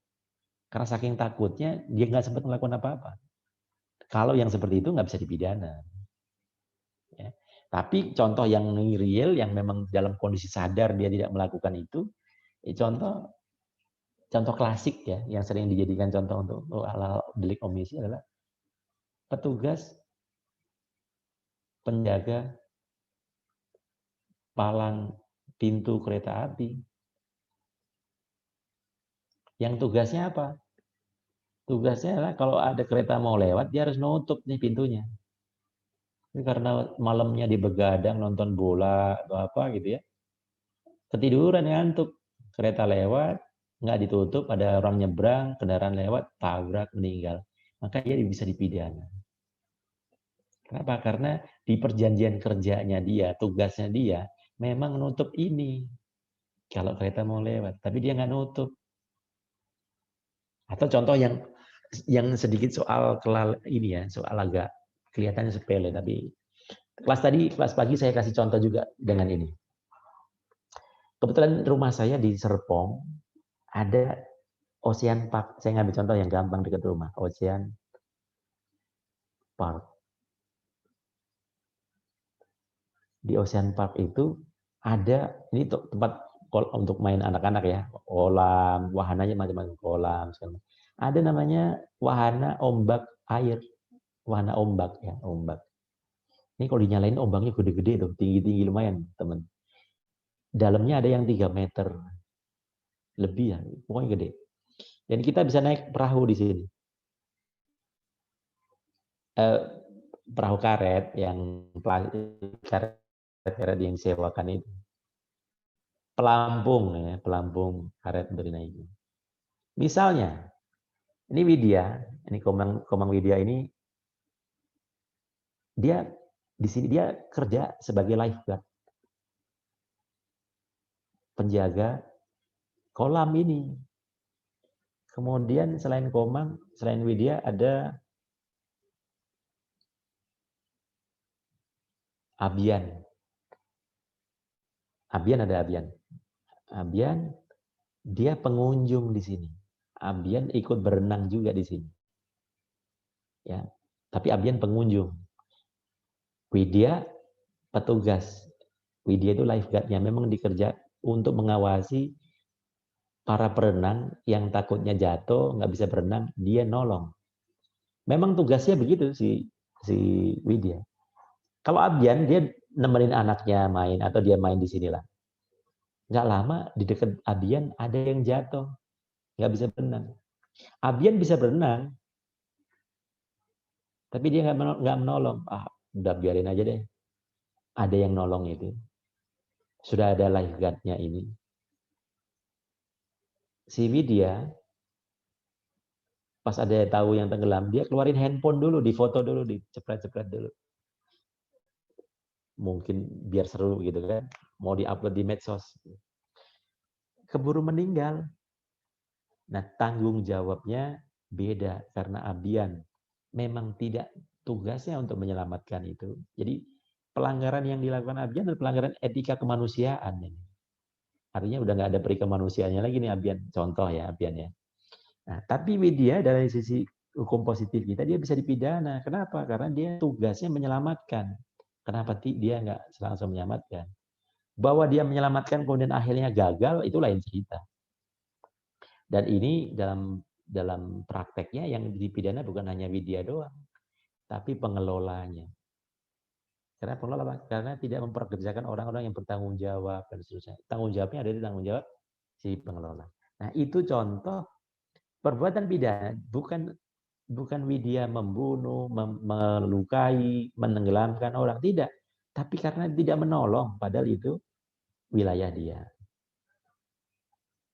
Karena saking takutnya, dia nggak sempat melakukan apa-apa. Kalau yang seperti itu nggak bisa dipidana. Ya. Tapi contoh yang real, yang memang dalam kondisi sadar dia tidak melakukan itu, contoh klasik ya, yang sering dijadikan contoh untuk hal-hal delik omisi adalah petugas penjaga palang pintu kereta api. Yang tugasnya apa? Tugasnya adalah kalau ada kereta mau lewat, dia harus nutup nih pintunya. Ini karena malamnya di begadang nonton bola atau apa gitu ya. Ketiduran, ngantuk. Kereta lewat, nggak ditutup, ada orang nyebrang, kendaraan lewat, tabrak, meninggal. Maka dia bisa dipidana. Kenapa? Karena di perjanjian kerjanya dia, tugasnya dia, memang nutup ini. Kalau kereta mau lewat, tapi dia nggak nutup. Atau contoh yang sedikit soal ini ya, soal agak kelihatannya sepele, tapi kelas pagi saya kasih contoh juga dengan ini. Kebetulan rumah saya di Serpong ada Ocean Park. Saya ngambil contoh yang gampang dekat rumah, Ocean Park. Di Ocean Park itu ada, ini tempat untuk main anak-anak ya, kolam, wahananya macam-macam, kolam. Ada namanya wahana ombak air, wahana ombak ya, ombak. Ini kalau dinyalain ombaknya gede-gede tuh, tinggi-tinggi lumayan, teman. Dalamnya ada yang 3 meter lebih ya, pokoknya gede. Dan kita bisa naik perahu di sini. Perahu karet yang karet yang disewakan itu. Pelampung ya, pelampung karet untuk dinaiki. Misalnya, ini Widya, ini Komang Widya ini dia di sini dia kerja sebagai lifeguard. Penjaga kolam ini. Kemudian selain Komang, selain Widya ada Abian. Abian dia pengunjung di sini. Abian ikut berenang juga di sini. Ya. Tapi Abian pengunjung. Widya petugas. Widya itu lifeguard-nya, memang dikerja untuk mengawasi para perenang yang takutnya jatuh, nggak bisa berenang, dia nolong. Memang tugasnya begitu si Widya. Kalau Abian, dia nemenin anaknya main, atau dia main di sinilah. Nggak lama, di dekat Abian ada yang jatuh, nggak bisa berenang. Abian bisa berenang, tapi dia nggak menolong. Udah biarin aja deh. Ada yang nolong itu. Sudah ada lifeguard-nya ini. Si Widya, pas ada tahu yang tenggelam, dia keluarin handphone dulu, difoto dulu, dicepret-cepret dulu. Mungkin biar seru gitu kan, mau diupload di medsos. Keburu meninggal. Nah, tanggung jawabnya beda karena Abian memang tidak tugasnya untuk menyelamatkan itu. Jadi pelanggaran yang dilakukan Abian adalah pelanggaran etika kemanusiaan ini. Artinya udah nggak ada peri kemanusiaannya lagi nih Abian. Contoh ya Abian ya. Nah, tapi Widya dari sisi hukum positif kita, dia bisa dipidana. Kenapa? Karena dia tugasnya menyelamatkan. Kenapa dia nggak langsung menyelamatkan? Bahwa dia menyelamatkan kemudian akhirnya gagal, itu lain cerita. Dan ini dalam prakteknya yang dipidana bukan hanya Widya doang, tapi pengelolanya. Karena pengelola, karena tidak memperkerjakan orang-orang yang bertanggung jawab dan seterusnya. Tanggung jawabnya ada di tanggung jawab si pengelola. Nah, itu contoh perbuatan pidana, bukan Widya membunuh, melukai, menenggelamkan orang, tidak. Tapi karena tidak menolong, padahal itu wilayah dia.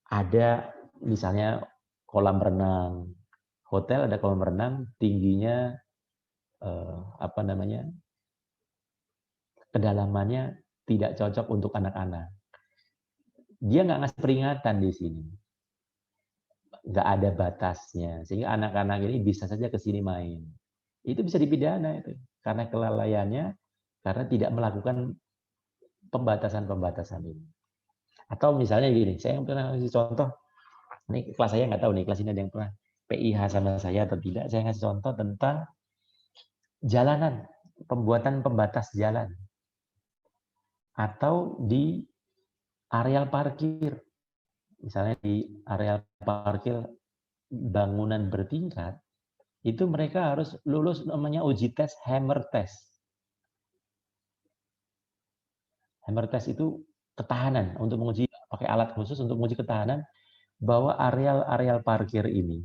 Ada misalnya kolam renang, hotel ada kolam renang, tingginya kedalamannya tidak cocok untuk anak-anak. Dia nggak ngasih peringatan di sini. Nggak ada batasnya, sehingga anak-anak ini bisa saja ke sini main. Itu bisa dipidana itu karena kelalaiannya, karena tidak melakukan pembatasan-pembatasan ini. Atau misalnya gini, saya pernah ngasih contoh, ini kelas saya nggak tahu nih, kelas ini ada yang pernah PIH sama saya atau tidak, saya ngasih contoh tentang jalanan, pembuatan pembatas jalan. Atau di areal parkir. Misalnya di areal parkir bangunan bertingkat, itu mereka harus lulus namanya uji tes hammer test. Hammer test itu ketahanan, untuk menguji pakai alat khusus untuk menguji ketahanan bahwa areal parkir ini,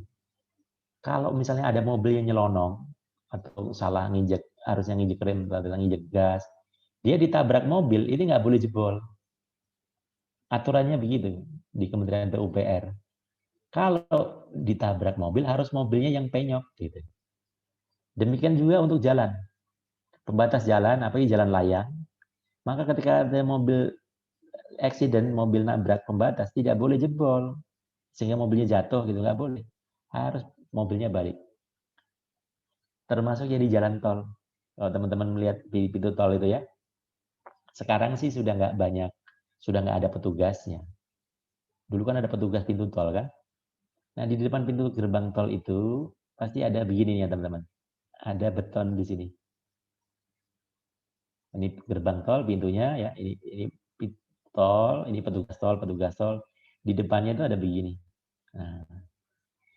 kalau misalnya ada mobil yang nyelonong atau salah nginjek, harusnya nginjek rem atau nginjek gas, dia ditabrak mobil, ini nggak boleh jebol. Aturannya begitu di Kementerian PUPR. Kalau ditabrak mobil, harus mobilnya yang penyok. Gitu. Demikian juga untuk jalan. Pembatas jalan, apalagi jalan layang, maka ketika ada mobil accident, mobil nabrak pembatas, tidak boleh jebol. Sehingga mobilnya jatuh, gitu nggak boleh. Harus mobilnya balik. Termasuk jadi jalan tol. Kalau teman-teman melihat di pintu tol itu ya, sekarang sih sudah nggak banyak, sudah nggak ada petugasnya. Dulu kan ada petugas pintu tol kan. Nah di depan pintu gerbang tol itu pasti ada begini ya teman-teman. Ada beton di sini. Ini gerbang tol pintunya ya, ini tol, ini petugas tol. Di depannya itu ada begini. Nah,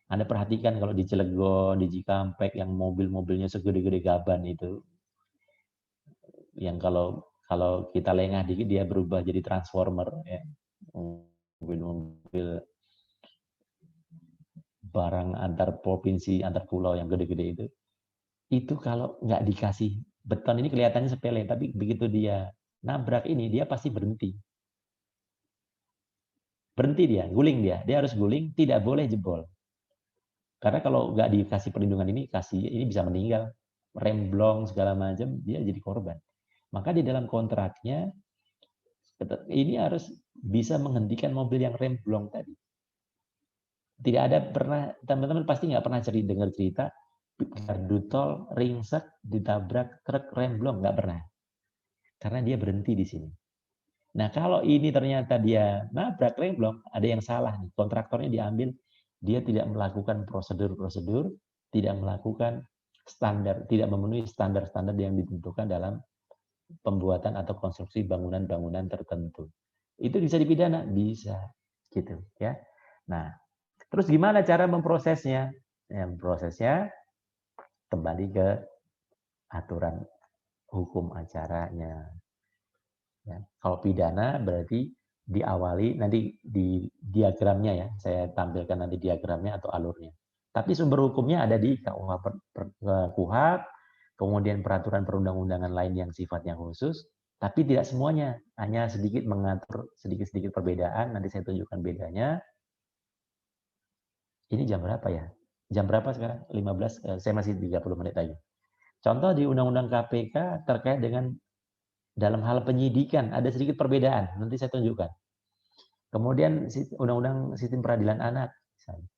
Anda perhatikan kalau di Cilegon, di Cikampek yang mobil-mobilnya segede-gede gaban itu, yang kalau kita lengah dikit dia berubah jadi transformer ya. Mobil-mobil barang antar provinsi, antar pulau yang gede-gede itu kalau nggak dikasih beton ini kelihatannya sepele, tapi begitu dia nabrak ini, dia pasti berhenti. Berhenti dia harus guling, tidak boleh jebol. Karena kalau nggak dikasih perlindungan ini bisa meninggal, remblong segala macam, dia jadi korban. Maka di dalam kontraknya ini harus bisa menghentikan mobil yang remblong tadi. Tidak ada pernah, teman-teman pasti nggak pernah dengar cerita gardu tol ringsek ditabrak truk remblong, nggak pernah. Karena dia berhenti di sini. Nah, kalau ini ternyata dia nabrak remblong, ada yang salah nih. Kontraktornya diambil, dia tidak melakukan prosedur-prosedur, tidak melakukan standar, tidak memenuhi standar-standar yang ditentukan dalam pembuatan atau konstruksi bangunan-bangunan tertentu. Itu bisa dipidana? Bisa. Gitu ya. Nah, terus gimana cara memprosesnya? Prosesnya kembali ke aturan hukum acaranya. Ya. Kalau pidana berarti diawali nanti di diagramnya ya, saya tampilkan nanti diagramnya atau alurnya. Tapi sumber hukumnya ada di KUHP, kemudian peraturan perundang-undangan lain yang sifatnya khusus, tapi tidak semuanya, hanya sedikit mengatur sedikit-sedikit perbedaan. Nanti saya tunjukkan bedanya. Ini jam berapa ya? Jam berapa sekarang? 15, saya masih 30 menit lagi. Contoh di Undang-Undang KPK terkait dengan dalam hal penyidikan ada sedikit perbedaan, nanti saya tunjukkan. Kemudian Undang-Undang Sistem Peradilan Anak, misalnya,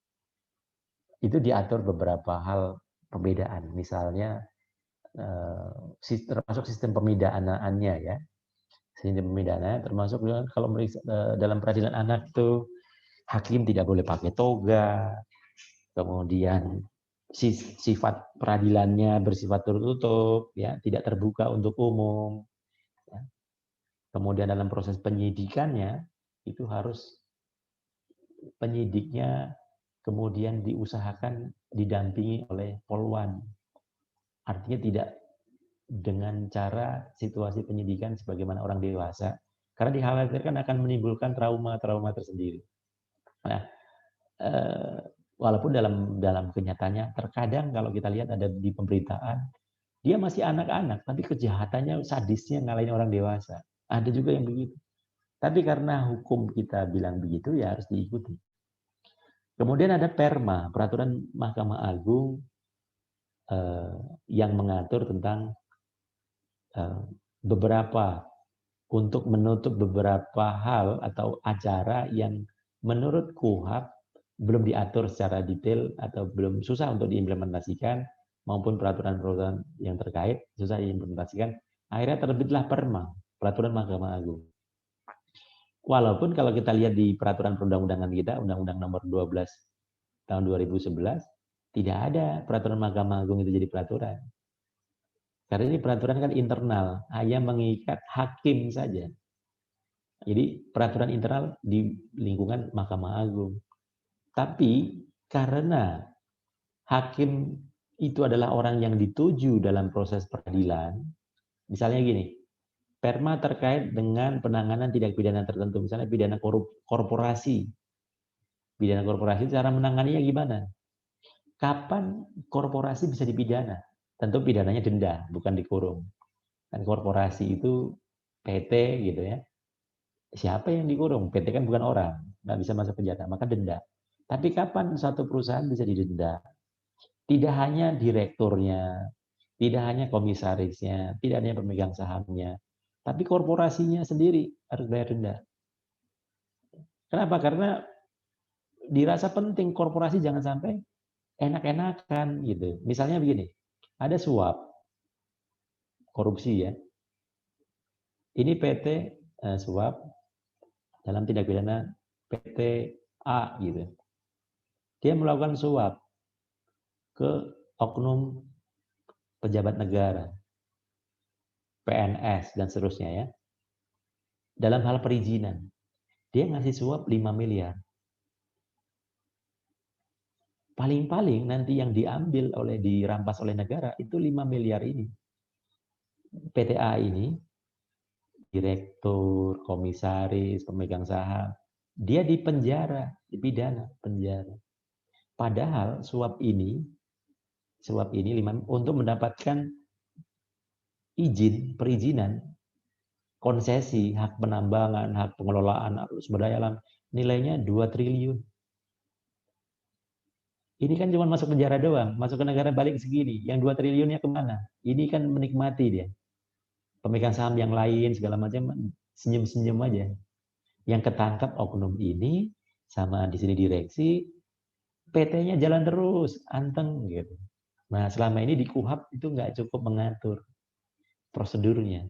itu diatur beberapa hal perbedaan, misalnya termasuk sistem pemidanaannya ya, sistem pemidana termasuk kalau dalam peradilan anak itu hakim tidak boleh pakai toga, kemudian sifat peradilannya bersifat tertutup, ya tidak terbuka untuk umum. Kemudian dalam proses penyidikannya itu harus penyidiknya kemudian diusahakan didampingi oleh polwan. Artinya tidak dengan cara situasi penyidikan sebagaimana orang dewasa, karena dikhawatirkan akan menimbulkan trauma-trauma tersendiri. Nah, walaupun dalam kenyataannya terkadang kalau kita lihat ada di pemberitaan, dia masih anak-anak, tapi kejahatannya sadisnya ngalahin orang dewasa. Ada juga yang begitu. Tapi karena hukum kita bilang begitu, ya harus diikuti. Kemudian ada PERMA, Peraturan Mahkamah Agung yang mengatur tentang untuk menutup beberapa hal atau acara yang menurut KUHP belum diatur secara detail atau belum susah untuk diimplementasikan, maupun peraturan-peraturan yang terkait susah diimplementasikan. Akhirnya terbitlah PERMA. peraturan Mahkamah Agung. Walaupun kalau kita lihat di peraturan perundang-undangan kita, Undang-Undang Nomor 12 tahun 2011, tidak ada peraturan Mahkamah Agung itu jadi peraturan. Karena ini peraturan kan internal, hanya mengikat hakim saja. Jadi peraturan internal di lingkungan Mahkamah Agung. Tapi karena hakim itu adalah orang yang dituju dalam proses peradilan, misalnya gini, perma terkait dengan penanganan tindak pidana tertentu, misalnya pidana korporasi. Pidana korporasi cara menanganinya gimana? Kapan korporasi bisa dipidana? Tentu pidananya denda, bukan dikurung. Kan korporasi itu PT gitu ya. Siapa yang dikurung? PT kan bukan orang, nggak bisa masuk penjara, maka denda. Tapi kapan suatu perusahaan bisa didenda? Tidak hanya direkturnya, tidak hanya komisarisnya, tidak hanya pemegang sahamnya, tapi korporasinya sendiri harus bayar denda. Kenapa? Karena dirasa penting korporasi jangan sampai enak-enakan gitu. Misalnya begini, ada suap, korupsi ya. Ini PT suap dalam tindak pidana PT A gitu. Dia melakukan suap ke oknum pejabat negara, PNS dan seterusnya ya. Dalam hal perizinan, dia ngasih suap 5 miliar. Paling-paling nanti yang diambil dirampas oleh negara itu 5 miliar ini. PTA ini, direktur, komisaris, pemegang saham, dia dipenjara, dipidana, penjara. Padahal suap ini untuk mendapatkan perizinan, konsesi, hak penambangan, hak pengelolaan, sumber daya alam, nilainya 2 triliun. Ini kan cuma masuk penjara doang, masuk ke negara balik segini. Yang 2 triliunnya kemana? Ini kan menikmati dia. Pemegang saham yang lain, segala macam, senyum-senyum aja. Yang ketangkap oknum ini, sama di sini direksi, PT-nya jalan terus, anteng gitu. Nah, selama ini di KUHP itu nggak cukup mengatur prosedurnya.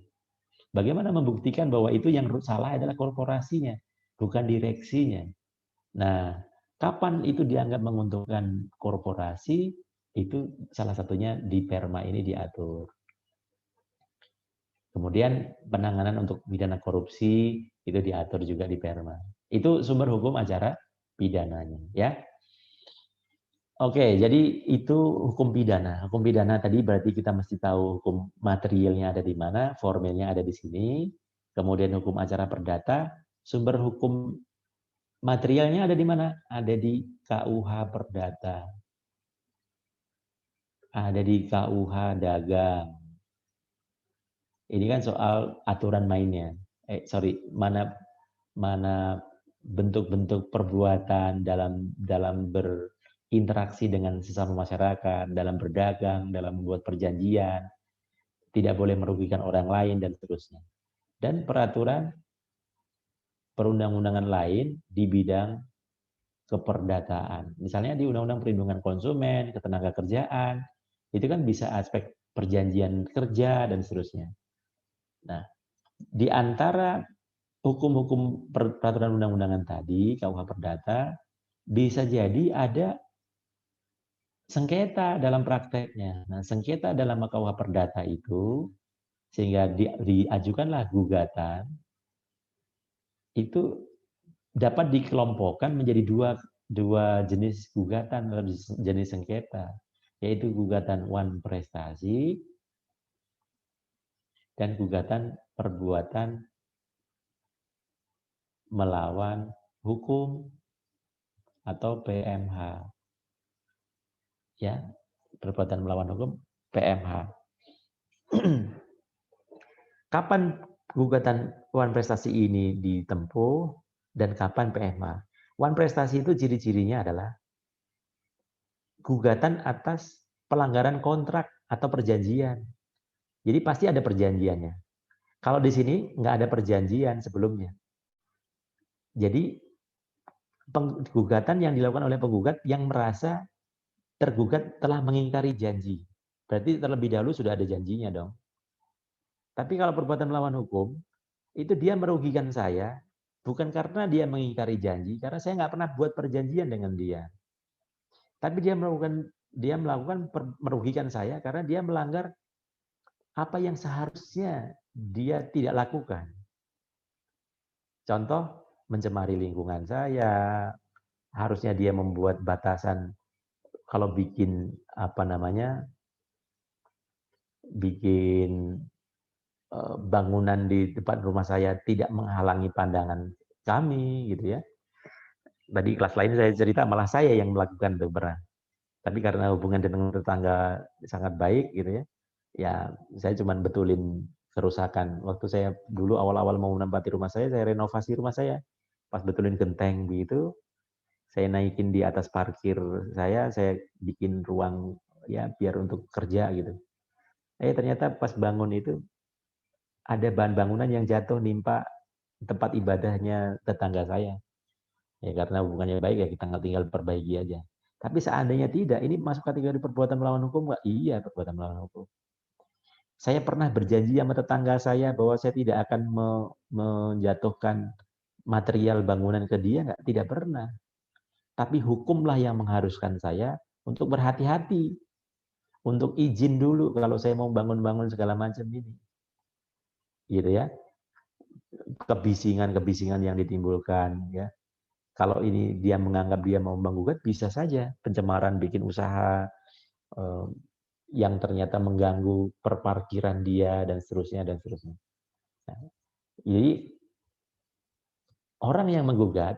Bagaimana membuktikan bahwa itu yang salah adalah korporasinya, bukan direksinya. Nah, kapan itu dianggap menguntungkan korporasi, itu salah satunya di Perma ini diatur. Kemudian penanganan untuk pidana korupsi itu diatur juga di Perma. Itu sumber hukum acara pidananya, ya. Oke, jadi itu hukum pidana. Hukum pidana tadi berarti kita mesti tahu hukum materialnya ada di mana, formilnya ada di sini. Kemudian hukum acara perdata, sumber hukum materialnya ada di mana? Ada di KUH Perdata. Ada di KUH Dagang. Ini kan soal aturan mainnya. Mana bentuk-bentuk perbuatan dalam berinteraksi dengan sesama masyarakat, dalam berdagang, dalam membuat perjanjian, tidak boleh merugikan orang lain dan seterusnya. Dan peraturan perundang-undangan lain di bidang keperdataan. Misalnya di Undang-Undang Perlindungan Konsumen, Ketenagakerjaan, itu kan bisa aspek perjanjian kerja dan seterusnya. Nah, di antara hukum-hukum peraturan undang-undangan tadi, KUH Perdata, bisa jadi ada sengketa dalam prakteknya. Nah, sengketa dalam KUH Perdata itu, sehingga diajukanlah gugatan, itu dapat dikelompokkan menjadi dua jenis gugatan atau jenis sengketa, yaitu gugatan wan prestasi dan gugatan perbuatan melawan hukum atau PMH. Ya, perbuatan melawan hukum PMH. Kapan gugatan wan prestasi ini ditempuh dan kapan PMH? Wan prestasi itu ciri-cirinya adalah gugatan atas pelanggaran kontrak atau perjanjian. Jadi pasti ada perjanjiannya. Kalau di sini nggak ada perjanjian sebelumnya. Jadi gugatan yang dilakukan oleh penggugat yang merasa tergugat telah mengingkari janji. Berarti terlebih dahulu sudah ada janjinya dong. Tapi kalau perbuatan melawan hukum, itu dia merugikan saya, bukan karena dia mengingkari janji, karena saya nggak pernah buat perjanjian dengan dia. Tapi dia melakukan merugikan saya karena dia melanggar apa yang seharusnya dia tidak lakukan. Contoh, mencemari lingkungan saya, harusnya dia membuat batasan kalau bikin bikin bangunan di depan rumah saya tidak menghalangi pandangan kami gitu ya. Tadi kelas lain saya cerita malah saya yang melakukan itu pernah. Tapi karena hubungan dengan tetangga sangat baik gitu ya, ya saya cuma betulin kerusakan. Waktu saya dulu awal-awal mau menempati rumah saya renovasi rumah saya. Pas betulin genteng begitu, saya naikin di atas parkir saya bikin ruang ya biar untuk kerja gitu. Ternyata pas bangun itu ada bahan bangunan yang jatuh nimpa tempat ibadahnya tetangga saya. Ya karena hubungannya baik ya kita tinggal perbaiki aja. Tapi seandainya tidak, ini masuk kategori perbuatan melawan hukum nggak? Iya, perbuatan melawan hukum. Saya pernah berjanji sama tetangga saya bahwa saya tidak akan menjatuhkan material bangunan ke dia, nggak? Tidak pernah. Tapi hukumlah yang mengharuskan saya untuk berhati-hati, untuk izin dulu kalau saya mau bangun-bangun segala macam ini. Gitu ya. Kebisingan-kebisingan yang ditimbulkan ya. Kalau ini dia menganggap dia mau menggugat, bisa saja pencemaran bikin usaha yang ternyata mengganggu perparkiran dia dan seterusnya dan seterusnya. Nah, jadi orang yang menggugat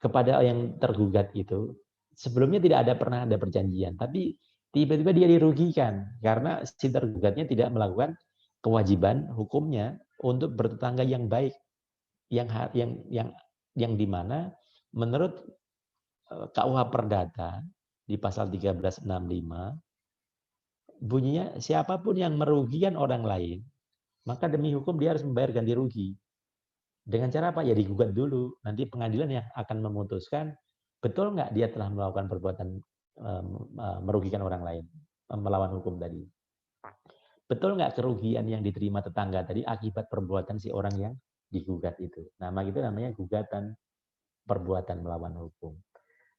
kepada yang tergugat itu sebelumnya tidak pernah ada perjanjian, tapi tiba-tiba dia dirugikan karena si tergugatnya tidak melakukan kewajiban hukumnya untuk bertetangga yang baik, yang di mana menurut KUH Perdata di pasal 1365 bunyinya siapapun yang merugikan orang lain maka demi hukum dia harus membayar ganti rugi. Dengan cara apa? Ya digugat dulu. Nanti pengadilan yang akan memutuskan betul nggak dia telah melakukan perbuatan merugikan orang lain, melawan hukum tadi. Betul nggak kerugian yang diterima tetangga tadi akibat perbuatan si orang yang digugat itu. Nama itu namanya gugatan perbuatan melawan hukum.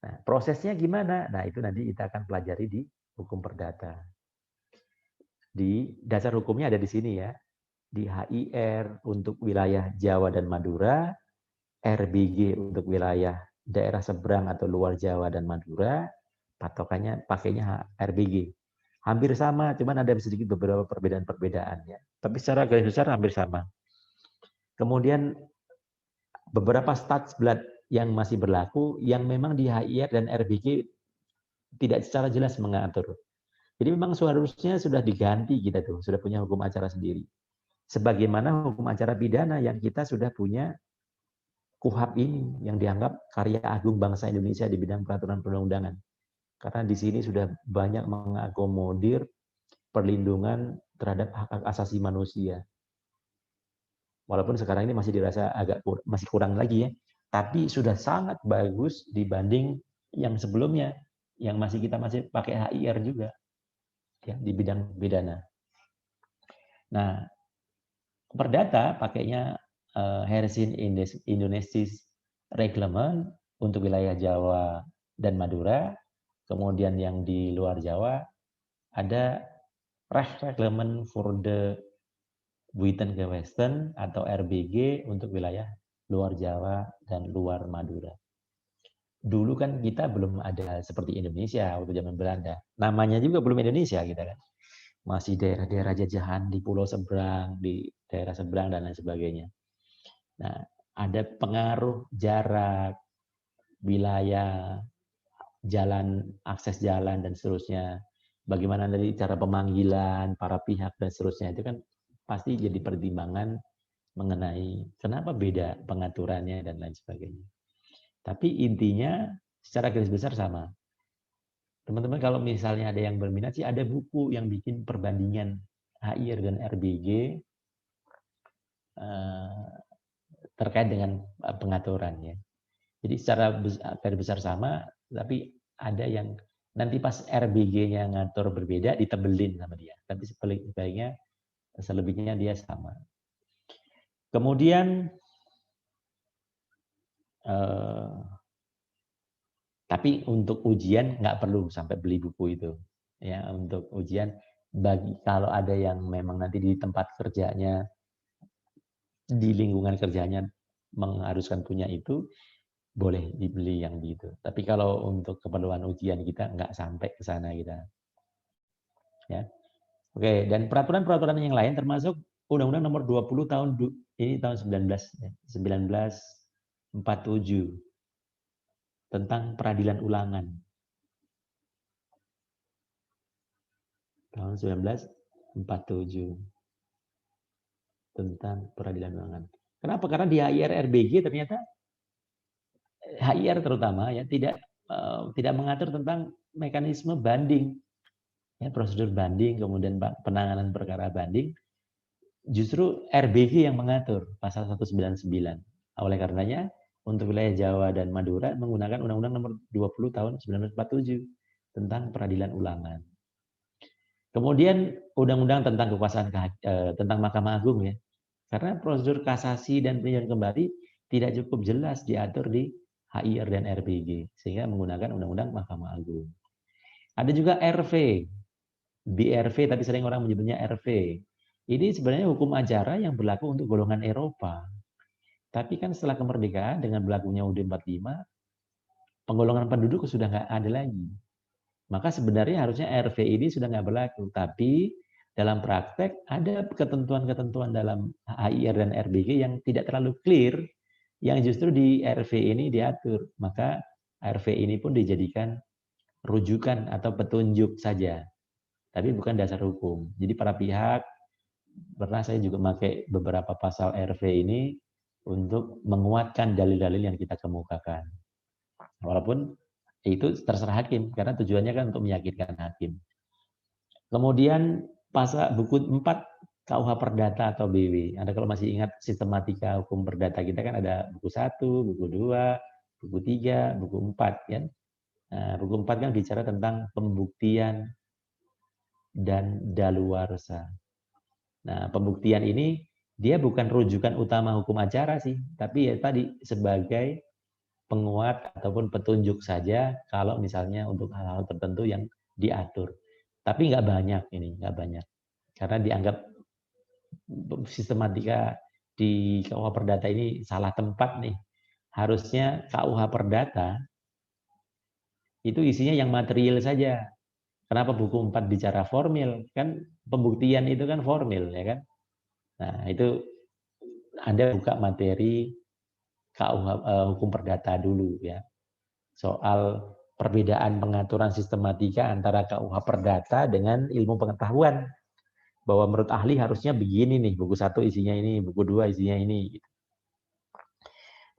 Nah, prosesnya gimana? Nah, itu nanti kita akan pelajari di hukum perdata. Di dasar hukumnya ada di sini ya. Di HIR untuk wilayah Jawa dan Madura, RBG untuk wilayah daerah seberang atau luar Jawa dan Madura, patokannya pakainya RBG. Hampir sama, cuman ada sedikit beberapa perbedaan-perbedaan ya. Tapi secara garis besar hampir sama. Kemudian beberapa statsblad yang masih berlaku yang memang di HIR dan RBG tidak secara jelas mengatur. Jadi memang seharusnya sudah diganti kita tuh, sudah punya hukum acara sendiri. Sebagaimana hukum acara pidana yang kita sudah punya KUHAP ini yang dianggap karya agung bangsa Indonesia di bidang peraturan perundang-undangan. Karena di sini sudah banyak mengakomodir perlindungan terhadap hak asasi manusia. Walaupun sekarang ini masih dirasa masih kurang lagi ya, tapi sudah sangat bagus dibanding yang sebelumnya yang kita masih pakai HIR juga ya di bidang pidana. Nah, perdata pakainya Hersin Indonesisch Reglement untuk wilayah Jawa dan Madura. Kemudian yang di luar Jawa ada Reglement for the Buitengewesten atau RBG untuk wilayah luar Jawa dan luar Madura. Dulu kan kita belum ada seperti Indonesia waktu zaman Belanda. Namanya juga belum Indonesia kita kan. Masih daerah-daerah jajahan di pulau seberang, di daerah seberang dan lain sebagainya. Nah, ada pengaruh jarak, wilayah, jalan, akses jalan dan seterusnya. Bagaimana dari cara pemanggilan para pihak dan seterusnya itu kan pasti jadi pertimbangan mengenai kenapa beda pengaturannya dan lain sebagainya. Tapi intinya secara garis besar sama. Teman-teman kalau misalnya ada yang berminat sih ada buku yang bikin perbandingan HIR dan RBG terkait dengan pengaturannya. Jadi secara garis besar sama, tapi ada yang nanti pas RBG-nya ngatur berbeda ditebelin sama dia. Tapi sebaliknya selebihnya dia sama. Kemudian tapi untuk ujian nggak perlu sampai beli buku itu. Ya, untuk ujian kalau ada yang memang nanti di tempat kerjanya, di lingkungan kerjanya mengharuskan punya itu, boleh dibeli yang gitu. Tapi kalau untuk keperluan ujian kita nggak sampai ke sana kita. Ya. Oke, dan peraturan-peraturan yang lain termasuk Undang-Undang Nomor 20 ini tahun 1947 tentang peradilan ulangan. Tahun 1947 tentang peradilan ulangan. Kenapa? Karena di HIR RBG ternyata HIR terutama ya tidak mengatur tentang mekanisme banding, ya, prosedur banding, kemudian penanganan perkara banding. Justru RBG yang mengatur pasal 199. Oleh karenanya untuk wilayah Jawa dan Madura menggunakan Undang-Undang Nomor 20 tahun 1947 tentang peradilan ulangan. Kemudian Undang-Undang tentang kekuasaan tentang Mahkamah Agung ya. Karena prosedur kasasi dan peninjauan kembali tidak cukup jelas diatur di HIR dan RBG sehingga menggunakan Undang-Undang Mahkamah Agung. Ada juga RV, BRV tapi sering orang menyebutnya RV. Ini sebenarnya hukum acara yang berlaku untuk golongan Eropa. Tapi kan setelah kemerdekaan dengan berlakunya UUD 45, penggolongan penduduk sudah nggak ada lagi. Maka sebenarnya harusnya RV ini sudah nggak berlaku. Tapi dalam praktek ada ketentuan-ketentuan dalam HIR dan RBG yang tidak terlalu clear, yang justru di RV ini diatur. Maka RV ini pun dijadikan rujukan atau petunjuk saja, tapi bukan dasar hukum. Jadi para pihak, pernah saya juga pakai beberapa pasal RV ini untuk menguatkan dalil-dalil yang kita kemukakan. Walaupun itu terserah hakim, karena tujuannya kan untuk meyakinkan hakim. Kemudian pasal buku 4 KUH Perdata atau BW. Anda kalau masih ingat sistematika hukum perdata kita kan ada buku 1, buku 2, buku 3, buku 4 kan. Nah, buku 4 kan bicara tentang pembuktian dan daluarsa. Nah, pembuktian ini dia bukan rujukan utama hukum acara sih, tapi ya tadi sebagai penguat ataupun petunjuk saja kalau misalnya untuk hal-hal tertentu yang diatur. Tapi nggak banyak ini, nggak banyak. Karena dianggap sistematika di KUH Perdata ini salah tempat nih. Harusnya KUH Perdata itu isinya yang material saja. Kenapa buku 4 bicara formil? Kan pembuktian itu kan formil, ya kan? Nah, itu Anda buka materi KUH hukum perdata dulu ya. Soal perbedaan pengaturan sistematika antara KUH Perdata dengan ilmu pengetahuan. Bahwa menurut ahli harusnya begini nih, buku 1 isinya ini, buku 2 isinya ini.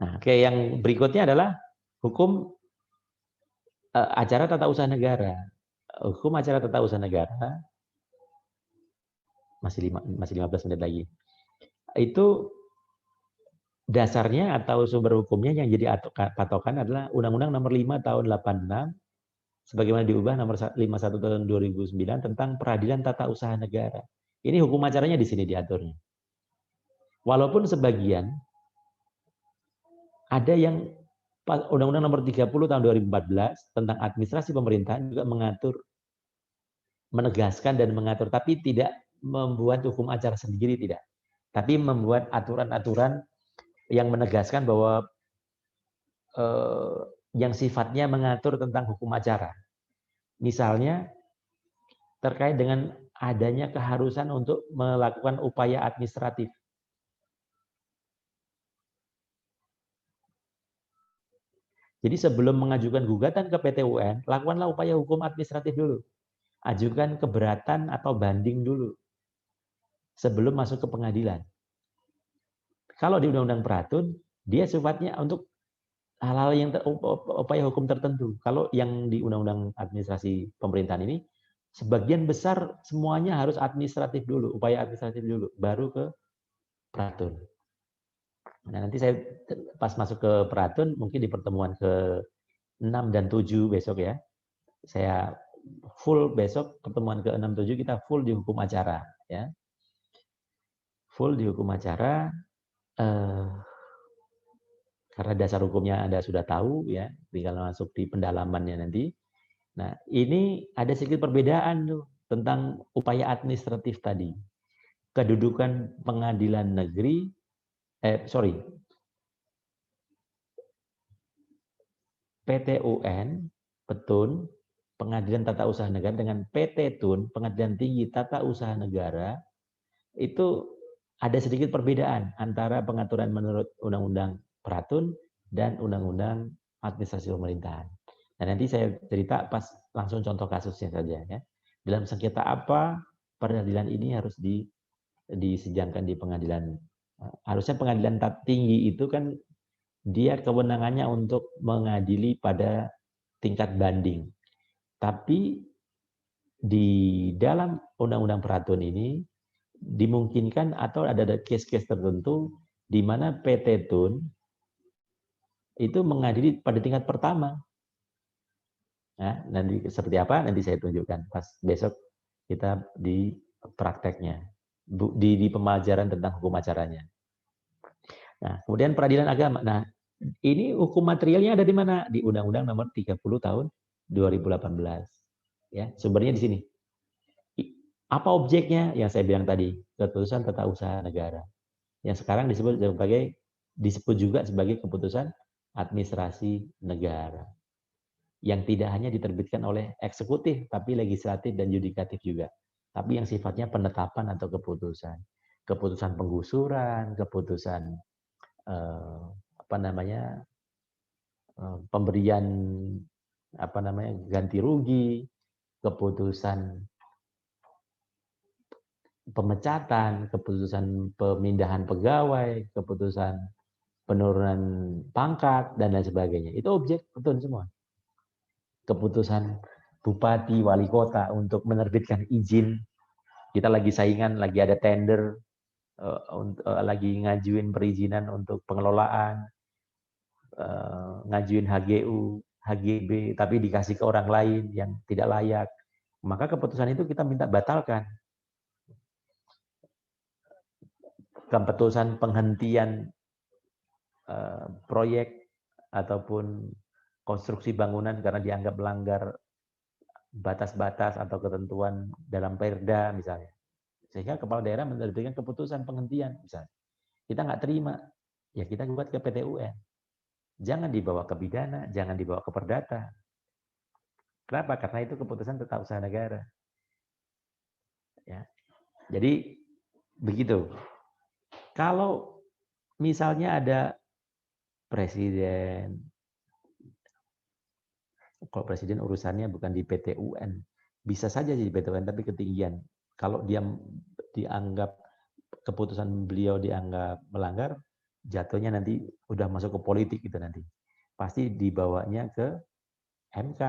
Nah, oke, yang berikutnya adalah hukum acara tata usaha negara. Hukum acara tata usaha negara, masih 15 menit lagi. Itu dasarnya atau sumber hukumnya yang jadi patokan adalah Undang-Undang Nomor 5 tahun 86 sebagaimana diubah Nomor 51 tahun 2009 tentang peradilan tata usaha negara. Ini hukum acaranya di sini diaturnya. Walaupun sebagian ada yang Undang-Undang Nomor 30 tahun 2014 tentang administrasi pemerintahan juga mengatur, menegaskan dan mengatur, tapi tidak membuat hukum acara sendiri, tidak. Tapi membuat aturan-aturan yang menegaskan bahwa yang sifatnya mengatur tentang hukum acara. Misalnya terkait dengan adanya keharusan untuk melakukan upaya administratif. Jadi sebelum mengajukan gugatan ke PT UN, lakukanlah upaya hukum administratif dulu. Ajukan keberatan atau banding dulu sebelum masuk ke pengadilan. Kalau di Undang-Undang Peratun, dia sifatnya untuk hal-hal yang upaya hukum tertentu. Kalau yang di Undang-Undang Administrasi Pemerintahan ini, sebagian besar semuanya harus administratif dulu, upaya administratif dulu, baru ke Peratun. Nah, nanti saya pas masuk ke Peratun, mungkin di pertemuan ke-6 dan 7 besok ya, saya full besok pertemuan ke-6, 7 kita full di hukum acara. Ya. Full di hukum acara, karena dasar hukumnya Anda sudah tahu ya, tinggal masuk di pendalamannya nanti. Nah, ini ada sedikit perbedaan tuh tentang upaya administratif tadi. Kedudukan pengadilan negeri, PT-UN, Petun, Pengadilan Tata Usaha Negara dengan PT Tun, Pengadilan Tinggi Tata Usaha Negara, itu ada sedikit perbedaan antara pengaturan menurut Undang-Undang Peratun dan Undang-Undang Administrasi Pemerintahan. Nah, nanti saya cerita pas langsung contoh kasusnya saja ya. Dalam sengketa apa peradilan ini harus disidangkan di pengadilan. Harusnya pengadilan tinggi itu kan dia kewenangannya untuk mengadili pada tingkat banding. Tapi di dalam Undang-Undang Peratun ini dimungkinkan atau ada case-case tertentu di mana PT Tun itu mengadili pada tingkat pertama. Nah, nanti seperti apa nanti saya tunjukkan pas besok kita di prakteknya, di pemajaran tentang hukum acaranya. Nah, kemudian peradilan agama. Nah, ini hukum materialnya ada di mana? Di Undang-Undang Nomor 30 Tahun 2018. Ya, sumbernya di sini. Apa objeknya? Yang saya bilang tadi, keputusan tata usaha negara. Yang sekarang disebut juga sebagai keputusan administrasi negara. Yang tidak hanya diterbitkan oleh eksekutif, tapi legislatif dan yudikatif juga. Tapi yang sifatnya penetapan atau keputusan. Keputusan penggusuran, keputusan pemberian ganti rugi, keputusan pemecatan, keputusan pemindahan pegawai, keputusan penurunan pangkat dan lain sebagainya. Itu objek betul semua. Keputusan bupati, wali kota untuk menerbitkan izin. Kita lagi saingan, lagi ada tender, lagi ngajuin perizinan untuk pengelolaan, ngajuin HGU, HGB, tapi dikasih ke orang lain yang tidak layak. Maka keputusan itu kita minta batalkan. Keputusan penghentian proyek ataupun konstruksi bangunan karena dianggap melanggar batas-batas atau ketentuan dalam Perda misalnya. Sehingga kepala daerah menerbitkan keputusan penghentian misalnya. Kita nggak terima, ya kita buat ke PT-UN. Jangan dibawa ke pidana, jangan dibawa ke perdata. Kenapa? Karena itu keputusan tata usaha negara. Ya. Jadi begitu. Kalau misalnya ada presiden, kalau presiden urusannya bukan di PT-UN, bisa saja di PT-UN tapi ketinggian. Kalau dia dianggap keputusan beliau dianggap melanggar, jatuhnya nanti udah masuk ke politik itu nanti. Pasti dibawanya ke MK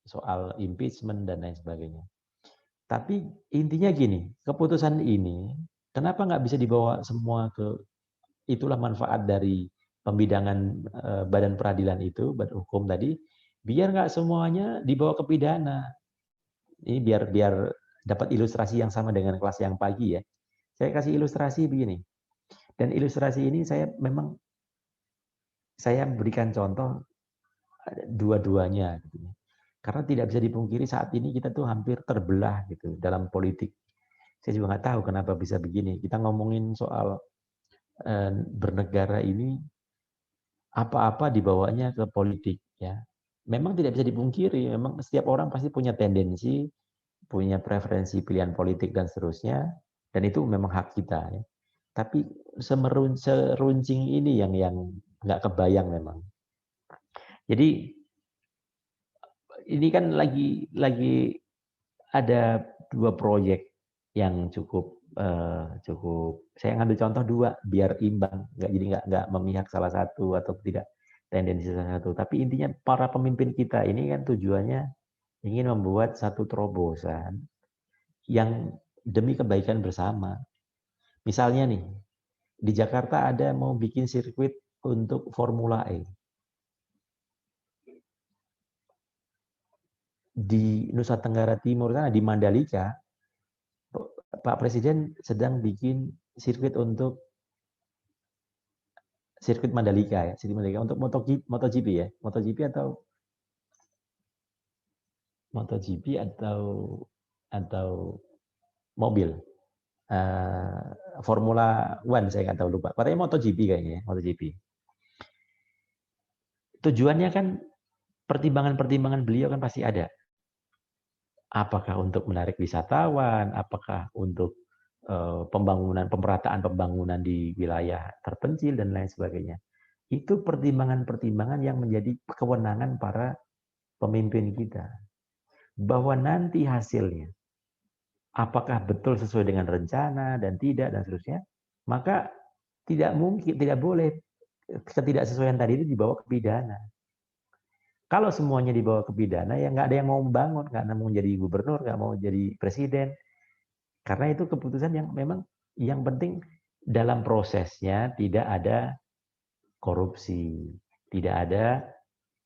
soal impeachment dan lain sebagainya. Tapi intinya gini, keputusan ini kenapa nggak bisa dibawa semua ke, itulah manfaat dari pembidangan badan peradilan itu, badan hukum tadi, biar nggak semuanya dibawa ke pidana. Ini biar dapat ilustrasi yang sama dengan kelas yang pagi ya. Saya kasih ilustrasi begini. Dan ilustrasi ini saya berikan contoh dua-duanya gitu. Karena tidak bisa dipungkiri saat ini kita tuh hampir terbelah gitu dalam politik. Saya juga nggak tahu kenapa bisa begini. Kita ngomongin soal bernegara ini apa-apa dibawanya ke politik ya. Memang tidak bisa dipungkiri, memang setiap orang pasti punya tendensi, punya preferensi pilihan politik dan seterusnya, dan itu memang hak kita ya. Tapi seruncing ini yang nggak kebayang memang. Jadi ini kan lagi ada dua proyek yang cukup saya ngambil contoh dua biar imbang, nggak memihak salah satu atau tidak tendensi salah satu. Tapi intinya para pemimpin kita ini kan tujuannya ingin membuat satu terobosan yang demi kebaikan bersama. Misalnya nih, di Jakarta ada mau bikin sirkuit untuk Formula E. Di Nusa Tenggara Timur sana, di Mandalika, Pak Presiden sedang bikin sirkuit untuk sirkuit Mandalika ya, sirkuit Mandalika untuk MotoGP ya, MotoGP atau mobil. Formula One saya nggak tahu, lupa. Katanya MotoGP kayaknya, MotoGP. Tujuannya kan pertimbangan-pertimbangan beliau kan pasti ada. Apakah untuk menarik wisatawan, apakah untuk pemerataan pembangunan di wilayah terpencil dan lain sebagainya. Itu pertimbangan-pertimbangan yang menjadi kewenangan para pemimpin kita. Bahwa nanti hasilnya apakah betul sesuai dengan rencana dan tidak dan seterusnya, maka tidak mungkin, tidak boleh ketidaksesuaian tadi itu dibawa ke pidana. Kalau semuanya dibawa ke pidana, ya nggak ada yang mau membangun, nggak mau jadi gubernur, nggak mau jadi presiden. Karena itu keputusan yang memang yang penting dalam prosesnya tidak ada korupsi, tidak ada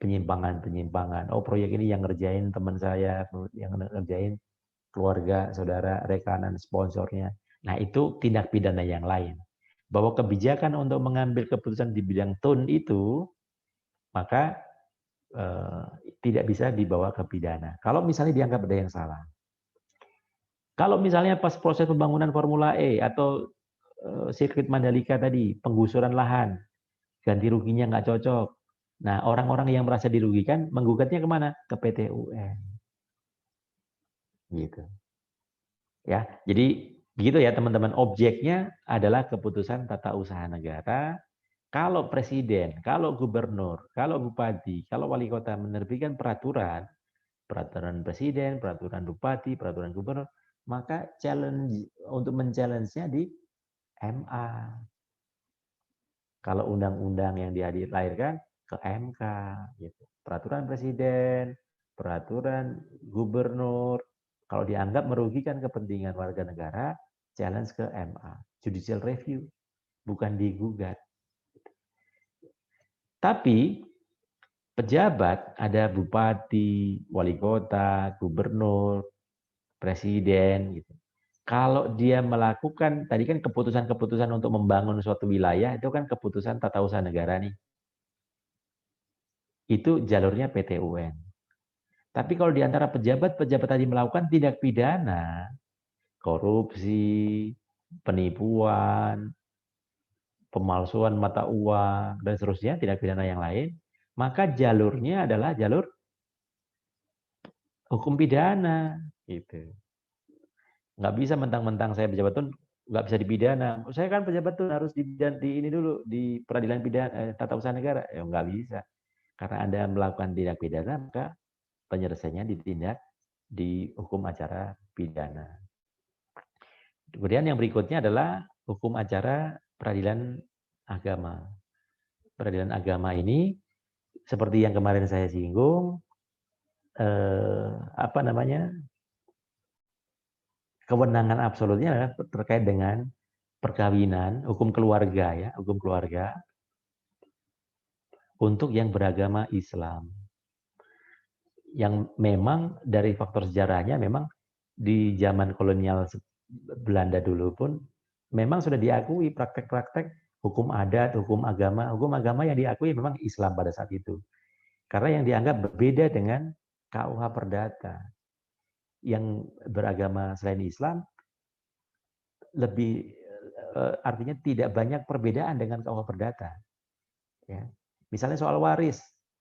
penyimpangan-penyimpangan. Oh, proyek ini yang ngerjain teman saya, yang ngerjain keluarga, saudara, rekanan, sponsornya. Nah, itu tindak pidana yang lain. Bahwa kebijakan untuk mengambil keputusan di bidang tun itu, maka tidak bisa dibawa ke pidana. Kalau misalnya dianggap ada yang salah. Kalau misalnya pas proses pembangunan Formula E atau sirkuit Mandalika tadi, penggusuran lahan, ganti ruginya nggak cocok. Nah, orang-orang yang merasa dirugikan, menggugatnya kemana? Ke PT UN. Gitu. Ya, jadi begitu ya teman-teman. Objeknya adalah keputusan tata usaha negara. Kalau presiden, kalau gubernur, kalau bupati, kalau wali kota menerbitkan peraturan presiden, peraturan bupati, peraturan gubernur, maka challenge untuk men-challenge-nya di MA. Kalau undang-undang yang dilahirkan ke MK, gitu. Peraturan presiden, peraturan gubernur, kalau dianggap merugikan kepentingan warga negara, challenge ke MA, judicial review, bukan digugat. Tapi pejabat, ada bupati, wali kota, gubernur, presiden, gitu. Kalau dia melakukan, tadi kan keputusan-keputusan untuk membangun suatu wilayah, itu kan keputusan tata usaha negara nih. Itu jalurnya PT UN. Tapi kalau di antara pejabat-pejabat tadi melakukan tindak pidana, korupsi, penipuan, pemalsuan mata uang, dan seterusnya, tindak pidana yang lain, maka jalurnya adalah jalur hukum pidana. Gitu. Nggak bisa mentang-mentang saya pejabat tuh nggak bisa dipidana. Saya kan pejabat tuh harus di ini dulu di peradilan pidana tata usaha negara. Ya nggak bisa. Karena Anda melakukan tindak pidana, maka penyelesaiannya ditindak di hukum acara pidana. Kemudian yang berikutnya adalah hukum acara peradilan agama. Peradilan agama ini seperti yang kemarin saya singgung, kewenangan absolutnya adalah terkait dengan perkawinan, hukum keluarga ya, hukum keluarga untuk yang beragama Islam. Yang memang dari faktor sejarahnya memang di zaman kolonial Belanda dulu pun memang sudah diakui praktek-praktek hukum adat, hukum agama yang diakui memang Islam pada saat itu. Karena yang dianggap berbeda dengan KUH Perdata. Yang beragama selain Islam lebih artinya tidak banyak perbedaan dengan KUH Perdata. Ya. Misalnya soal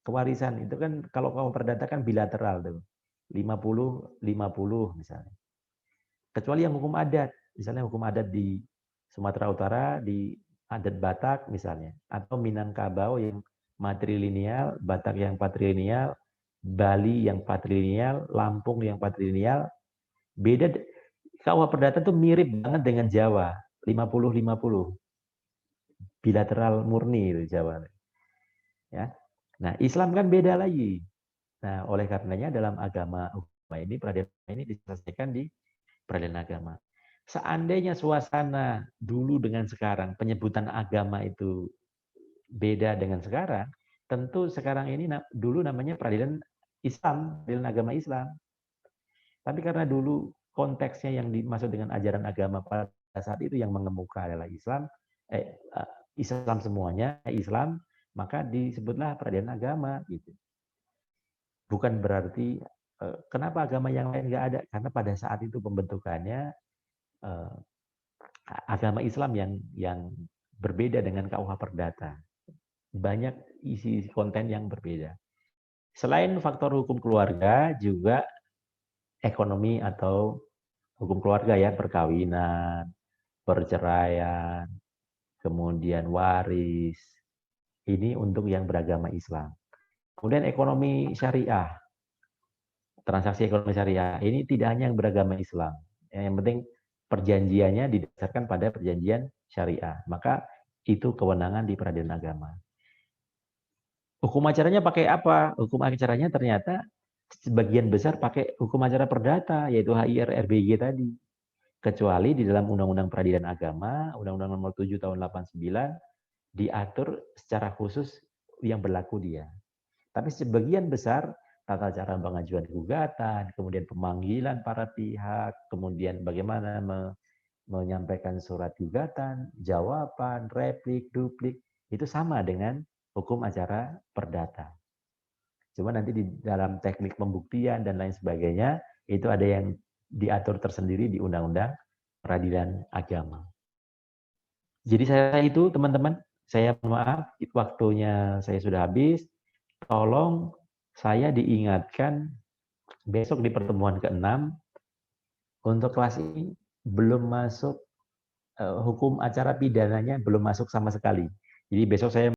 kewarisan itu kan kalau KUH Perdata kan bilateral tuh. 50-50 misalnya. Kecuali yang hukum adat, misalnya hukum adat di Sumatera Utara, di adat Batak misalnya, atau Minangkabau yang matrilineal, Batak yang patrilineal, Bali yang patrilineal, Lampung yang patrilineal, beda. KUH Perdata tuh mirip banget dengan Jawa, 50-50. Bilateral murni itu Jawa. Ya. Nah, Islam kan beda lagi. Nah, oleh karenanya dalam agama ini peradilan ini diselesaikan di peradilan agama. Seandainya suasana dulu dengan sekarang, penyebutan agama itu beda dengan sekarang, tentu sekarang ini dulu namanya peradilan Islam, peradilan agama Islam. Tapi karena dulu konteksnya yang dimaksud dengan ajaran agama pada saat itu yang mengemuka adalah Islam, Islam semuanya, Islam, maka disebutlah peradilan agama gitu. Bukan berarti kenapa agama yang lain nggak ada, karena pada saat itu pembentukannya agama Islam yang berbeda dengan KUH Perdata. Banyak isi konten yang berbeda. Selain faktor hukum keluarga, juga ekonomi atau hukum keluarga ya, perkawinan, perceraian, kemudian waris. Ini untuk yang beragama Islam. Kemudian ekonomi syariah, transaksi ekonomi syariah. Ini tidak hanya yang beragama Islam. Yang penting perjanjiannya didasarkan pada perjanjian syariah. Maka itu kewenangan di peradilan agama. Hukum acaranya pakai apa? Hukum acaranya ternyata sebagian besar pakai hukum acara perdata, yaitu HIR RBG tadi. Kecuali di dalam Undang-Undang Peradilan Agama, Undang-Undang Nomor 7 Tahun 89, diatur secara khusus yang berlaku dia. Tapi sebagian besar tata cara pengajuan gugatan, kemudian pemanggilan para pihak, kemudian bagaimana menyampaikan surat gugatan, jawaban, replik, duplik, itu sama dengan hukum acara perdata. Cuma nanti di dalam teknik pembuktian dan lain sebagainya, itu ada yang diatur tersendiri di Undang-Undang Peradilan Agama. Jadi saya itu teman-teman, saya maaf, waktunya saya sudah habis. Tolong saya diingatkan besok di pertemuan ke-6 untuk kelas ini belum masuk hukum acara pidananya, belum masuk sama sekali. Jadi besok saya